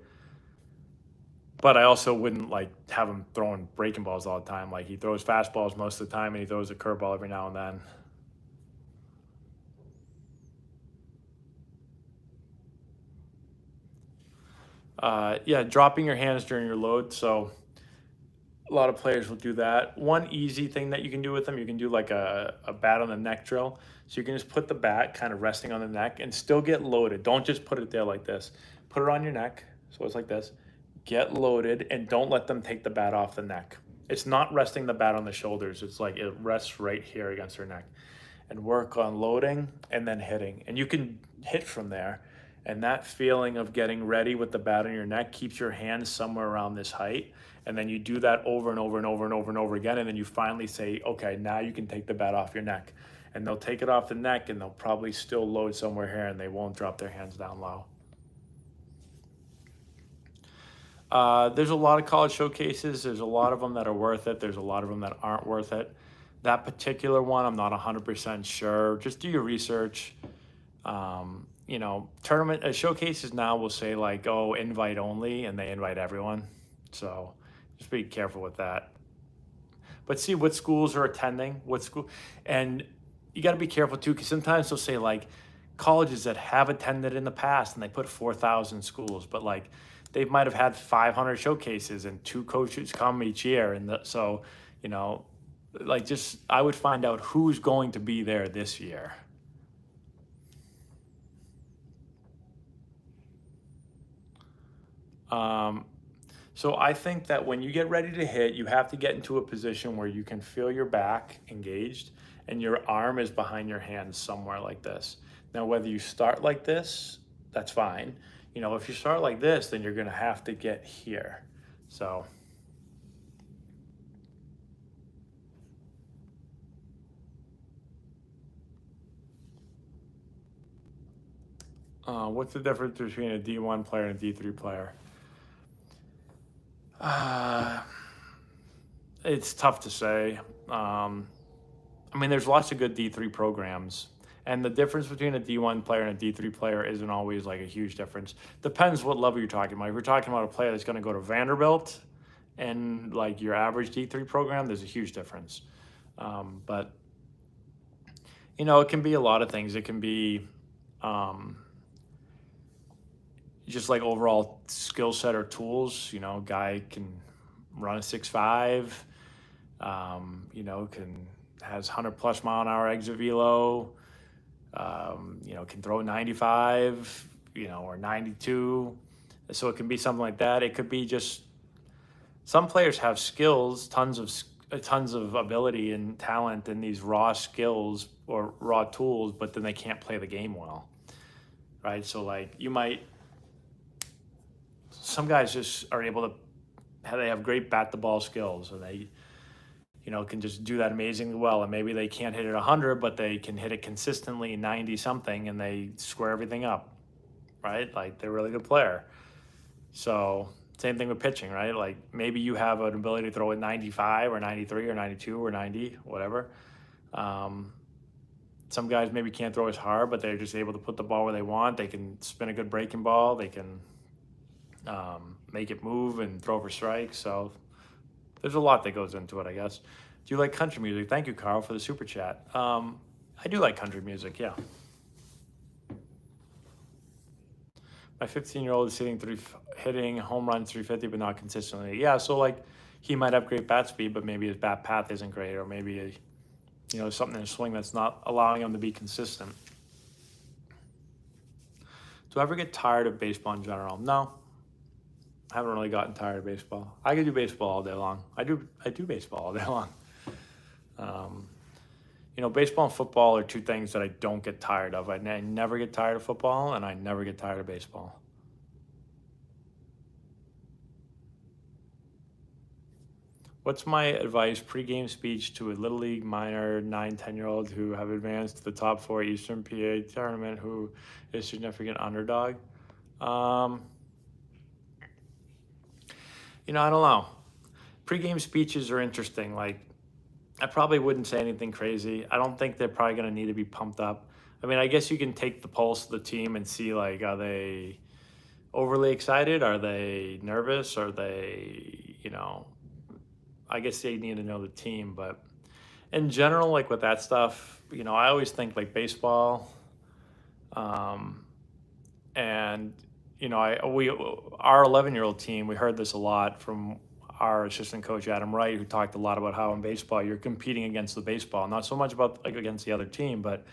But I also wouldn't have him throwing breaking balls all the time. Like, he throws fastballs most of the time, and he throws a curveball every now and then. Yeah, dropping your hands during your load. So a lot of players will do that. One easy thing that you can do with them, you can do like a bat on the neck drill. So you can just put the bat kind of resting on the neck and still get loaded. Don't just put it there like this. Put it on your neck, so it's like this. Get loaded, and don't let them take the bat off the neck. It's not resting the bat on the shoulders. It's like it rests right here against her neck. And work on loading and then hitting. And you can hit from there. And that feeling of getting ready with the bat on your neck keeps your hands somewhere around this height. And then you do that over and over and over and over and over again. And then you finally say, okay, now you can take the bat off your neck. And they'll take it off the neck, and they'll probably still load somewhere here, and they won't drop their hands down low. There's a lot of college showcases. There's a lot of them that are worth it. There's a lot of them that aren't worth it. That particular one, I'm not 100% sure. Just do your research. Tournament showcases now will say like, oh, invite only, and they invite everyone. So just be careful with that. But see what schools are attending, and you got to be careful too, because sometimes they'll say like colleges that have attended in the past, and they put 4,000 schools, but like they might have had 500 showcases, and 2 coaches come each year, and I would find out who's going to be there this year. So I think that when you get ready to hit, you have to get into a position where you can feel your back engaged and your arm is behind your hand somewhere like this. Now, whether you start like this, that's fine. If you start like this, then you're going to have to get here. So what's the difference between a D1 player and a D3 player? It's tough to say. There's lots of good D3 programs. And the difference between a D1 player and a D3 player isn't always like a huge difference. Depends what level you're talking about. If you're talking about a player that's going to go to Vanderbilt and like your average D3 program, there's a huge difference. But it can be a lot of things. It can be just like overall skill set or tools. Guy can run a 6.5. Can has 100+ mile an hour exit velo. Can throw 95. Or 92. So it can be something like that. It could be just some players have skills, tons of ability and talent in these raw skills or raw tools, but then they can't play the game well, right? So like some guys just are able to, they have great bat the ball skills, and they, can just do that amazingly well. And maybe they can't hit it 100, but they can hit it consistently 90 something, and they square everything up, right? Like they're a really good player. So same thing with pitching, right? Like maybe you have an ability to throw it 95 or 93 or 92 or 90, whatever. Some guys maybe can't throw as hard, but they're just able to put the ball where they want. They can spin a good breaking ball. They can make it move and throw for strikes. So there's a lot that goes into it, I guess. Do you like country music? Thank you, Carl, for the super chat. I do like country music, yeah. My 15-year-old is hitting home runs 350, but not consistently. Yeah, so like he might have great bat speed, but maybe his bat path isn't great, or maybe something in his swing that's not allowing him to be consistent. Do I ever get tired of baseball in general? No, I haven't really gotten tired of baseball. I could do baseball all day long. I do baseball all day long. Baseball and football are two things that I don't get tired of. I never get tired of football, and I never get tired of baseball. What's my advice, pregame speech to a Little League minor 9-10-year-old who have advanced to the top 4 Eastern PA tournament who is significant underdog? I don't know. Pregame speeches are interesting. Like, I probably wouldn't say anything crazy. I don't think they're probably going to need to be pumped up. I mean, I guess you can take the pulse of the team and see, like, are they overly excited? Are they nervous? Are they, I guess they need to know the team. But in general, like with that stuff, I always think like baseball. And, our 11-year-old team, we heard this a lot from our assistant coach, Adam Wright, who talked a lot about how in baseball you're competing against the baseball, not so much about like against the other team, but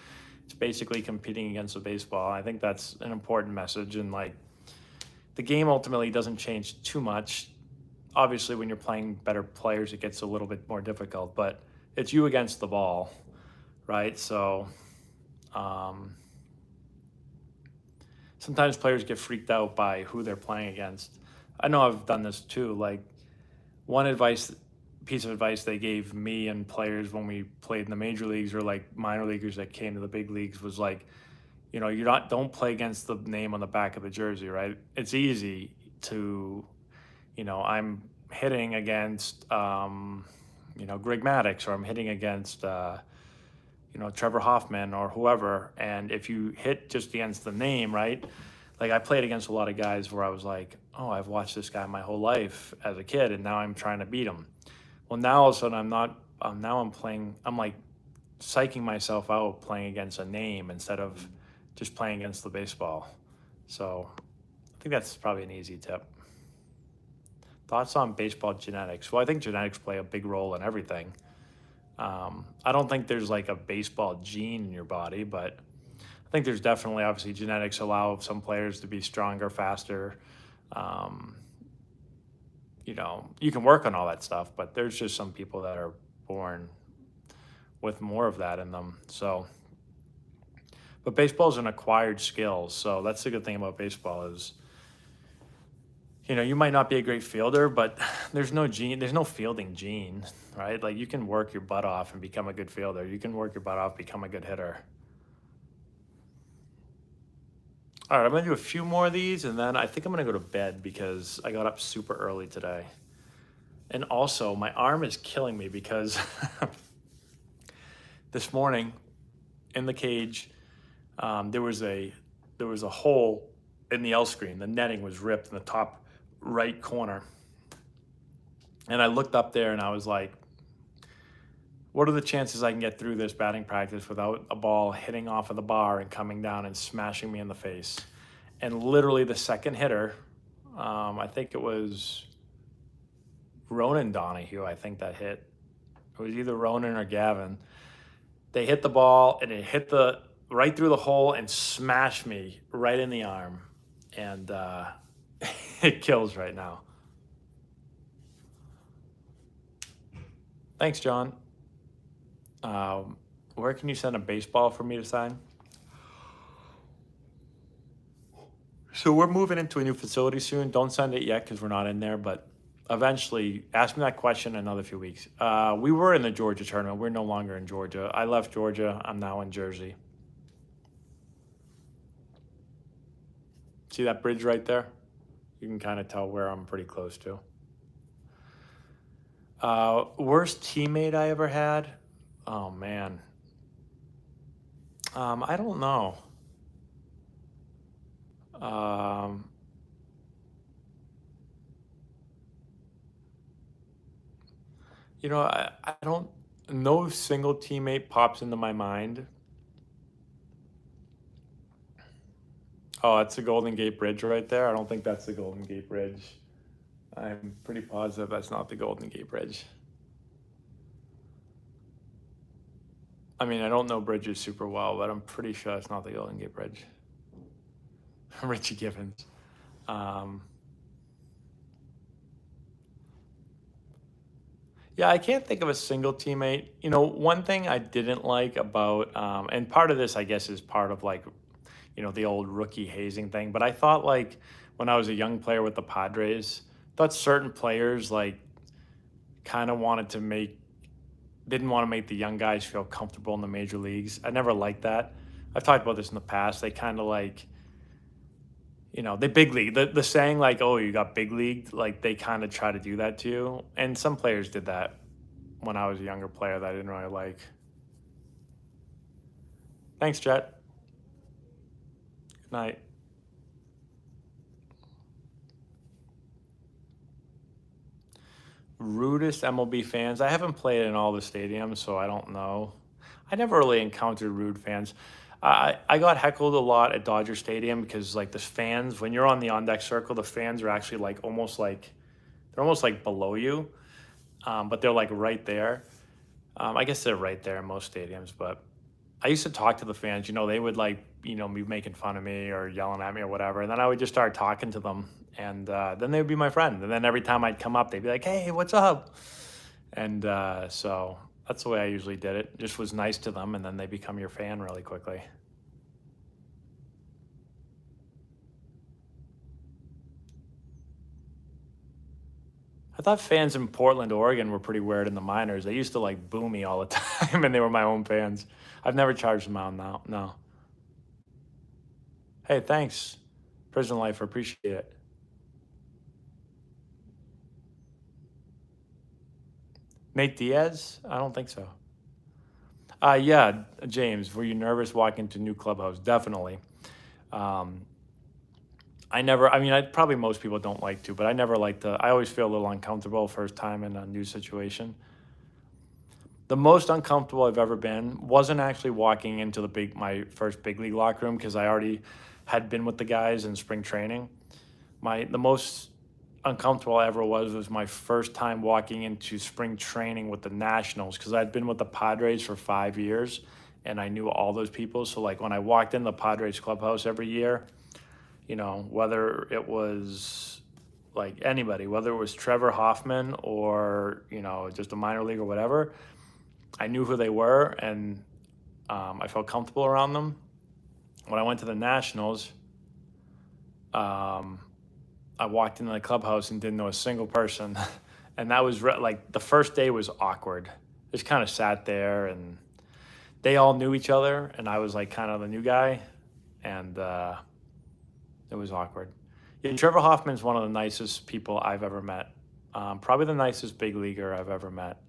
it's basically competing against the baseball. I think that's an important message. And like the game ultimately doesn't change too much. Obviously, when you're playing better players, it gets a little bit more difficult, but it's you against the ball, right? So sometimes players get freaked out by who they're playing against. I know I've done this too. Like one piece of advice they gave me and players when we played in the major leagues or like minor leaguers that came to the big leagues was like, don't play against the name on the back of the jersey, right? It's easy to, I'm hitting against, Greg Maddux, or I'm hitting against, Trevor Hoffman or whoever. And if you hit just against the name, right? Like I played against a lot of guys where I was like, oh, I've watched this guy my whole life as a kid, and now I'm trying to beat him. Well, now all of a sudden I'm like psyching myself out playing against a name instead of just playing against the baseball. So I think that's probably an easy tip. Thoughts on baseball genetics? Well, I think genetics play a big role in everything. I don't think there's like a baseball gene in your body, but I think there's definitely, obviously, genetics allow some players to be stronger, faster. You can work on all that stuff, but there's just some people that are born with more of that in them. So, but baseball is an acquired skill. So that's the good thing about baseball is, you might not be a great fielder, but there's no fielding gene, right? Like you can work your butt off and become a good fielder. You can work your butt off, become a good hitter. All right, I'm going to do a few more of these, and then I think I'm going to go to bed because I got up super early today. And also, my arm is killing me because this morning in the cage, There was a hole in the L screen. The netting was ripped in the top right corner, and I looked up there and I was like, what are the chances I can get through this batting practice without a ball hitting off of the bar and coming down and smashing me in the face? And literally the second hitter, I think it was Ronan Donahue, I think that hit. It was either Ronan or Gavin. They hit the ball and it hit the right through the hole and smashed me right in the arm. And it kills right now. Thanks, John. Where can you send a baseball for me to sign? So we're moving into a new facility soon. Don't send it yet because we're not in there, but eventually ask me that question in another few weeks. We were in the Georgia tournament. We're no longer in Georgia. I left Georgia. I'm now in Jersey. See that bridge right there? You can kind of tell where I'm pretty close to. Worst teammate I ever had? Oh, man. I don't know. I don't, no single teammate pops into my mind. Oh, that's the Golden Gate Bridge right there. I don't think that's the Golden Gate Bridge. I'm pretty positive that's not the Golden Gate Bridge. I mean, I don't know bridges super well, but I'm pretty sure it's not the Golden Gate Bridge. Richie Gibbons. Yeah, I can't think of a single teammate. One thing I didn't like about, and part of this, I guess, is part of like, the old rookie hazing thing. But I thought like when I was a young player with the Padres, thought certain players like kind of didn't want to make the young guys feel comfortable in the major leagues. I never liked that. I've talked about this in the past. They kind of like, they big league. The saying like, oh, you got big leagued, like they kind of try to do that to you. And some players did that when I was a younger player that I didn't really like. Thanks, Jet. Good night. Rudest MLB fans. I haven't played in all the stadiums, so I don't know. I never really encountered rude fans. I got heckled a lot at Dodger Stadium because like the fans, when you're on the on deck circle, the fans are actually like they're almost like below you, but they're like right there. I guess they're right there in most stadiums, but I used to talk to the fans. They would like be making fun of me or yelling at me or whatever, and then I would just start talking to them, and then they would be my friend. And then every time I'd come up, they'd be like, "Hey, what's up?" And so that's the way I usually did it. Just was nice to them, and then they become your fan really quickly. I thought fans in Portland, Oregon were pretty weird in the minors. They used to like boo me all the time, and they were my own fans. I've never charged them out now. No. Hey, thanks, Prison Life. I appreciate it. Nate Diaz? I don't think so. Yeah, James, were you nervous walking to new clubhouse? Definitely. Um, probably most people don't like to, but I never like to, I always feel a little uncomfortable first time in a new situation. The most uncomfortable I've ever been wasn't actually walking into my first big league locker room because I already had been with the guys in spring training. The most uncomfortable I ever was my first time walking into spring training with the Nationals because I'd been with the Padres for 5 years and I knew all those people. So like when I walked in the Padres clubhouse every year, whether it was like anybody, whether it was Trevor Hoffman or, just a minor league or whatever, I knew who they were and I felt comfortable around them. When I went to the Nationals, I walked into the clubhouse and didn't know a single person. And that was like the first day was awkward. Just kind of sat there and they all knew each other. And I was like kind of the new guy. And it was awkward. Yeah, Trevor Hoffman's one of the nicest people I've ever met. Probably the nicest big leaguer I've ever met.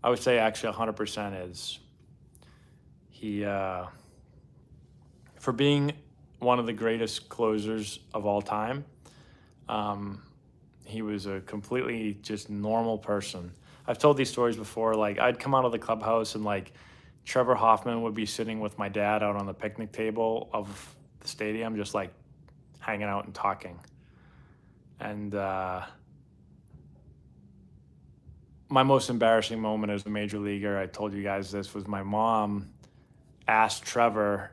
I would say actually 100% is. for being one of the greatest closers of all time. Um, he was a completely just normal person. I've told these stories before. Like, I'd come out of the clubhouse and like Trevor Hoffman would be sitting with my dad out on the picnic table of the stadium, just like hanging out and talking. And my most embarrassing moment as a major leaguer, I told you guys this, was my mom asked Trevor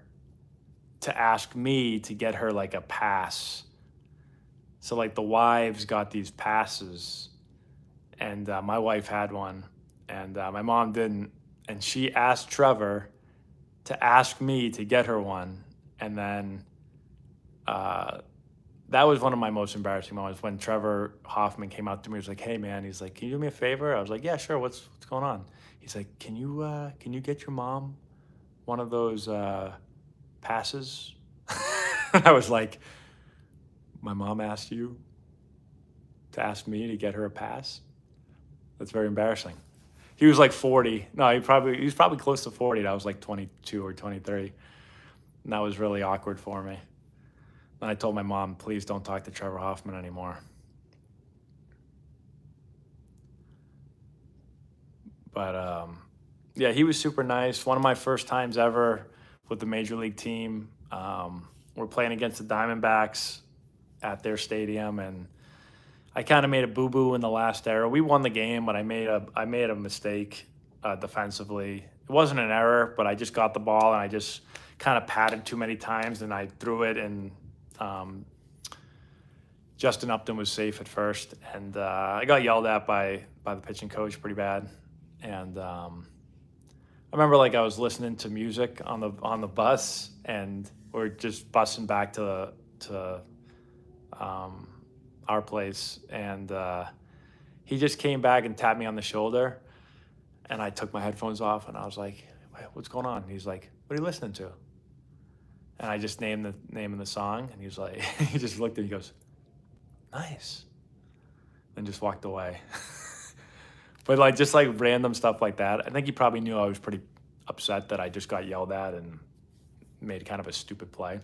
to ask me to get her like a pass. So like the wives got these passes, and my wife had one, and my mom didn't, and she asked Trevor to ask me to get her one, and then that was one of my most embarrassing moments when Trevor Hoffman came out to me. He was like, "Hey man," he's like, "Can you do me a favor?" I was like, "Yeah, sure. What's going on?" He's like, can you get your mom one of those passes?" I was like, "My mom asked you to ask me to get her a pass?" That's very embarrassing. He was like 40. No, he was probably close to 40. And I was like 22 or 23. And that was really awkward for me. And I told my mom, please don't talk to Trevor Hoffman anymore. But yeah, he was super nice. One of my first times ever with the major league team. We're playing against the Diamondbacks at their stadium, and I kind of made a boo-boo in the last error. We won the game, but I made a mistake defensively. It wasn't an error, but I just got the ball and I just kind of patted too many times, and I threw it, and Justin Upton was safe at first, and I got yelled at by the pitching coach pretty bad. And I remember like I was listening to music on the bus, and we're just busing back to our place, and he just came back and tapped me on the shoulder, and I took my headphones off, and I was like, "What's going on?" And he's like, "What are you listening to?" And I just named the name of the song, and he was like, he just looked at me, he goes, "Nice," and just walked away. But like just like random stuff like that. I think he probably knew I was pretty upset that I just got yelled at and made kind of a stupid play.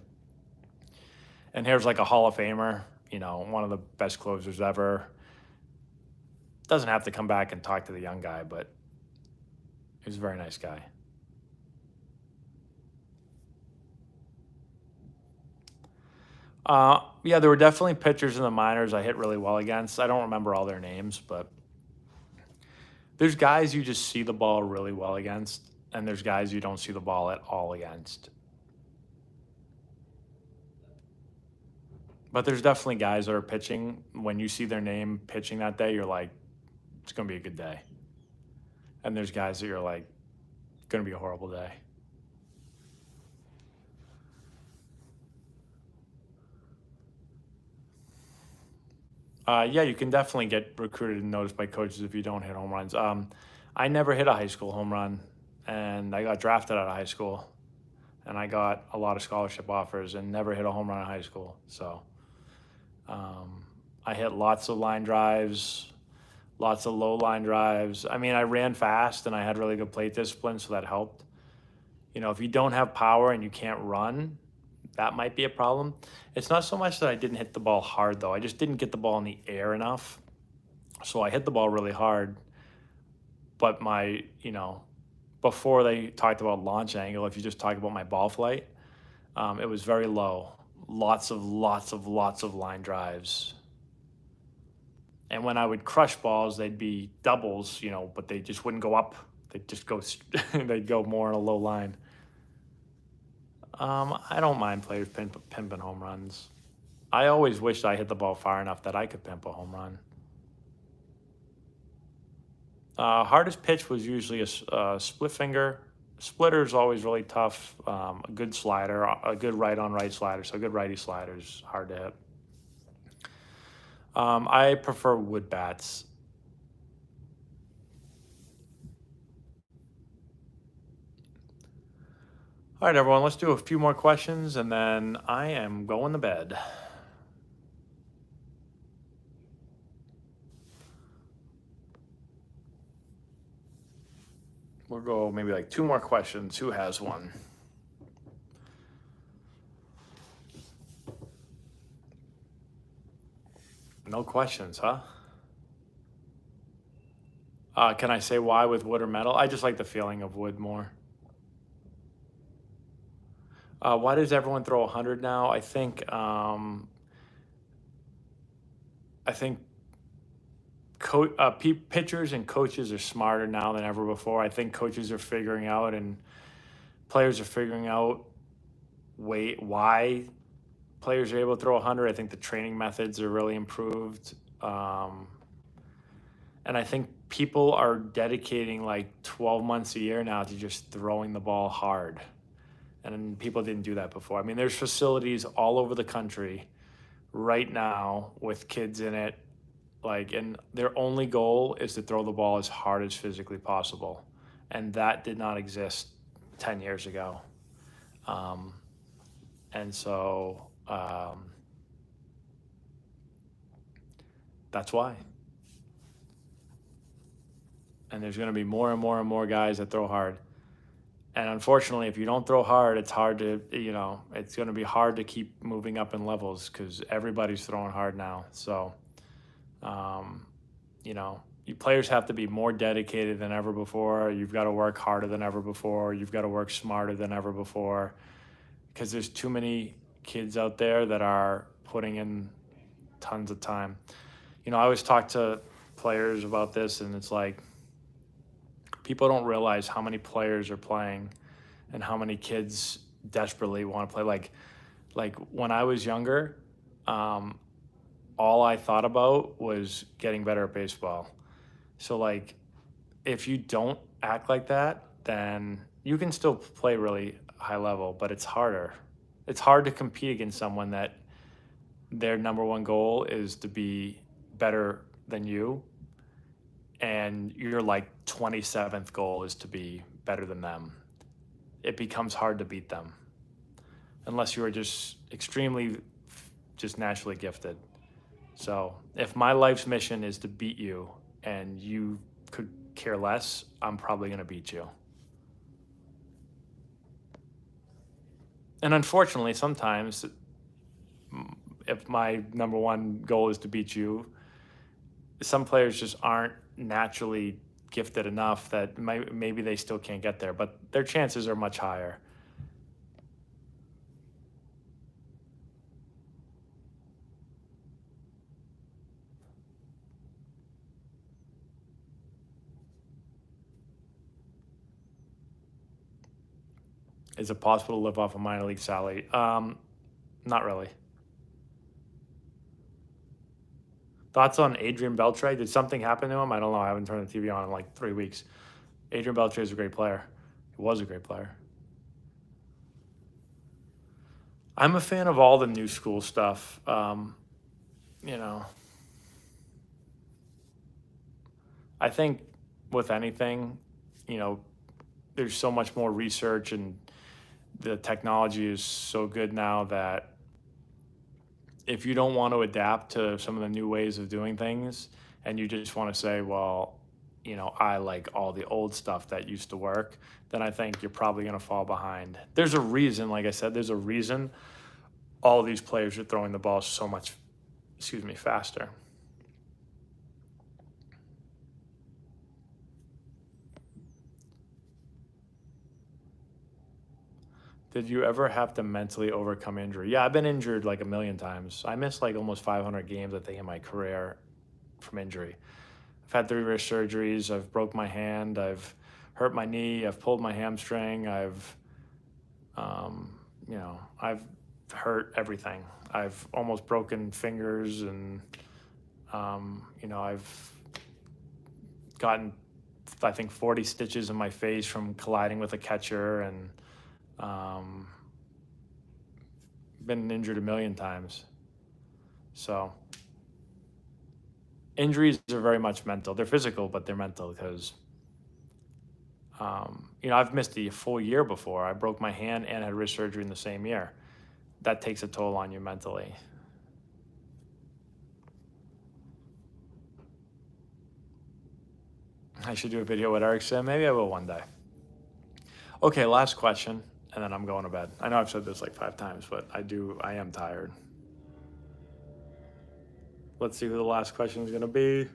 And here's like a Hall of Famer, one of the best closers ever. Doesn't have to come back and talk to the young guy, but he was a very nice guy. Yeah, there were definitely pitchers in the minors I hit really well against. I don't remember all their names, but there's guys you just see the ball really well against, and there's guys you don't see the ball at all against. But there's definitely guys that are pitching. When you see their name pitching that day, you're like, it's going to be a good day. And there's guys that you're like, going to be a horrible day. Yeah, you can definitely get recruited and noticed by coaches if you don't hit home runs. I never hit a high school home run, and I got drafted out of high school, and I got a lot of scholarship offers and never hit a home run in high school. So I hit lots of line drives, lots of low line drives. I mean, I ran fast and I had really good plate discipline, so that helped. If you don't have power and you can't run, that might be a problem. It's not so much that I didn't hit the ball hard, though. I just didn't get the ball in the air enough. So I hit the ball really hard. But before they talked about launch angle, if you just talk about my ball flight, it was very low. Lots of line drives. And when I would crush balls, they'd be doubles, but they just wouldn't go up. They'd just go, they'd go more in a low line. I don't mind players pimping home runs. I always wished I hit the ball far enough that I could pimp a home run. Hardest pitch was usually a split finger. Splitter is always really tough. A good slider, a good right-on-right slider, so a good righty slider is hard to hit. I prefer wood bats. All right, everyone, let's do a few more questions, and then I am going to bed. We'll go maybe like two more questions. Who has one? No questions, huh? Can I say why with wood or metal? I just like the feeling of wood more. Why does everyone throw 100 now? I think pitchers and coaches are smarter now than ever before. I think coaches are figuring out and players are figuring out why players are able to throw 100. I think the training methods are really improved. And I think people are dedicating like 12 months a year now to just throwing the ball hard. And people didn't do that before. I mean, there's facilities all over the country right now with kids in it, like, and their only goal is to throw the ball as hard as physically possible. And that did not exist 10 years ago. Um, and so that's why. And there's going to be more and more and more guys that throw hard. And unfortunately, if you don't throw hard, it's hard to, it's going to be hard to keep moving up in levels because everybody's throwing hard now. So, you players have to be more dedicated than ever before. You've got to work harder than ever before. You've got to work smarter than ever before because there's too many kids out there that are putting in tons of time. I always talk to players about this, and it's like, people don't realize how many players are playing and how many kids desperately want to play. Like when I was younger, all I thought about was getting better at baseball. So like, if you don't act like that, then you can still play really high level, but it's harder. It's hard to compete against someone that their number one goal is to be better than you, and your like 27th goal is to be better than them. It becomes hard to beat them unless you are just extremely just naturally gifted. So if my life's mission is to beat you and you could care less, I'm probably going to beat you. And unfortunately, sometimes if my number one goal is to beat you, some players just aren't naturally gifted enough that maybe they still can't get there, but their chances are much higher. Is it possible to live off a minor league salary? Not really. Thoughts on Adrian Beltre? Did something happen to him? I don't know. I haven't turned the TV on in like 3 weeks. Adrian Beltre is a great player. He was a great player. I'm a fan of all the new school stuff. I think with anything, there's so much more research and the technology is so good now that if you don't want to adapt to some of the new ways of doing things and you just want to say, well, I like all the old stuff that used to work, then I think you're probably going to fall behind. There's a reason, like I said, there's a reason all these players are throwing the ball so much, faster. Did you ever have to mentally overcome injury? Yeah, I've been injured like a million times. I missed like almost 500 games, I think, in my career from injury. I've had 3 wrist surgeries. I've broke my hand. I've hurt my knee. I've pulled my hamstring. I've hurt everything. I've almost broken fingers, and I've gotten, I think, 40 stitches in my face from colliding with a catcher, and been injured a million times. So injuries are very much mental. They're physical, but they're mental because, I've missed a full year before. I broke my hand and had wrist surgery in the same year. That takes a toll on you mentally. I should do a video with Eric said. Maybe I will one day. Okay, last question, and then I'm going to bed. I know I've said this like 5 times, but I am tired. Let's see who the last question is going to be.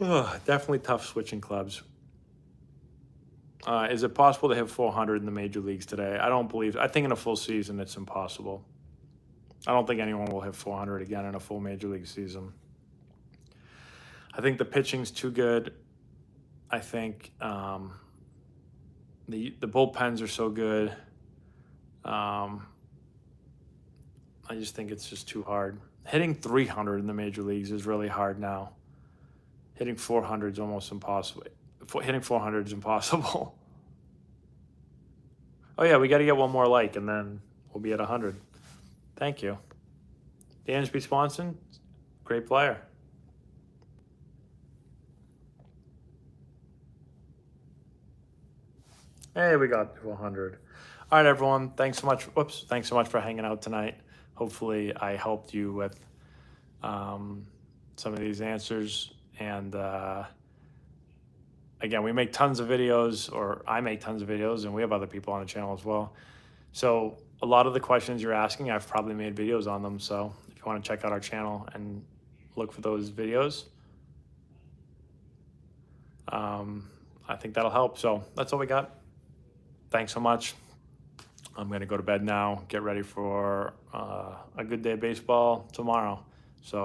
Ugh, definitely tough switching clubs. Is it possible to hit 400 in the major leagues today? I think in a full season it's impossible. I don't think anyone will hit 400 again in a full major league season. I think the pitching's too good. I think the bullpens are so good. I just think it's just too hard. Hitting 300 in the major leagues is really hard now. Hitting 400 is almost impossible. Hitting 400 is impossible. Oh yeah, we got to get one more like, and then we'll be at 100. Thank you. Dansby Swanson, great player. Hey, we got to 100. All right, everyone. Thanks so much. Whoops. Thanks so much for hanging out tonight. Hopefully, I helped you with some of these answers. And again, we make tons of videos, or I make tons of videos, and we have other people on the channel as well. So a lot of the questions you're asking, I've probably made videos on them. So if you want to check out our channel and look for those videos, I think that'll help. So that's all we got. Thanks so much. I'm going to go to bed now, get ready for a good day of baseball tomorrow.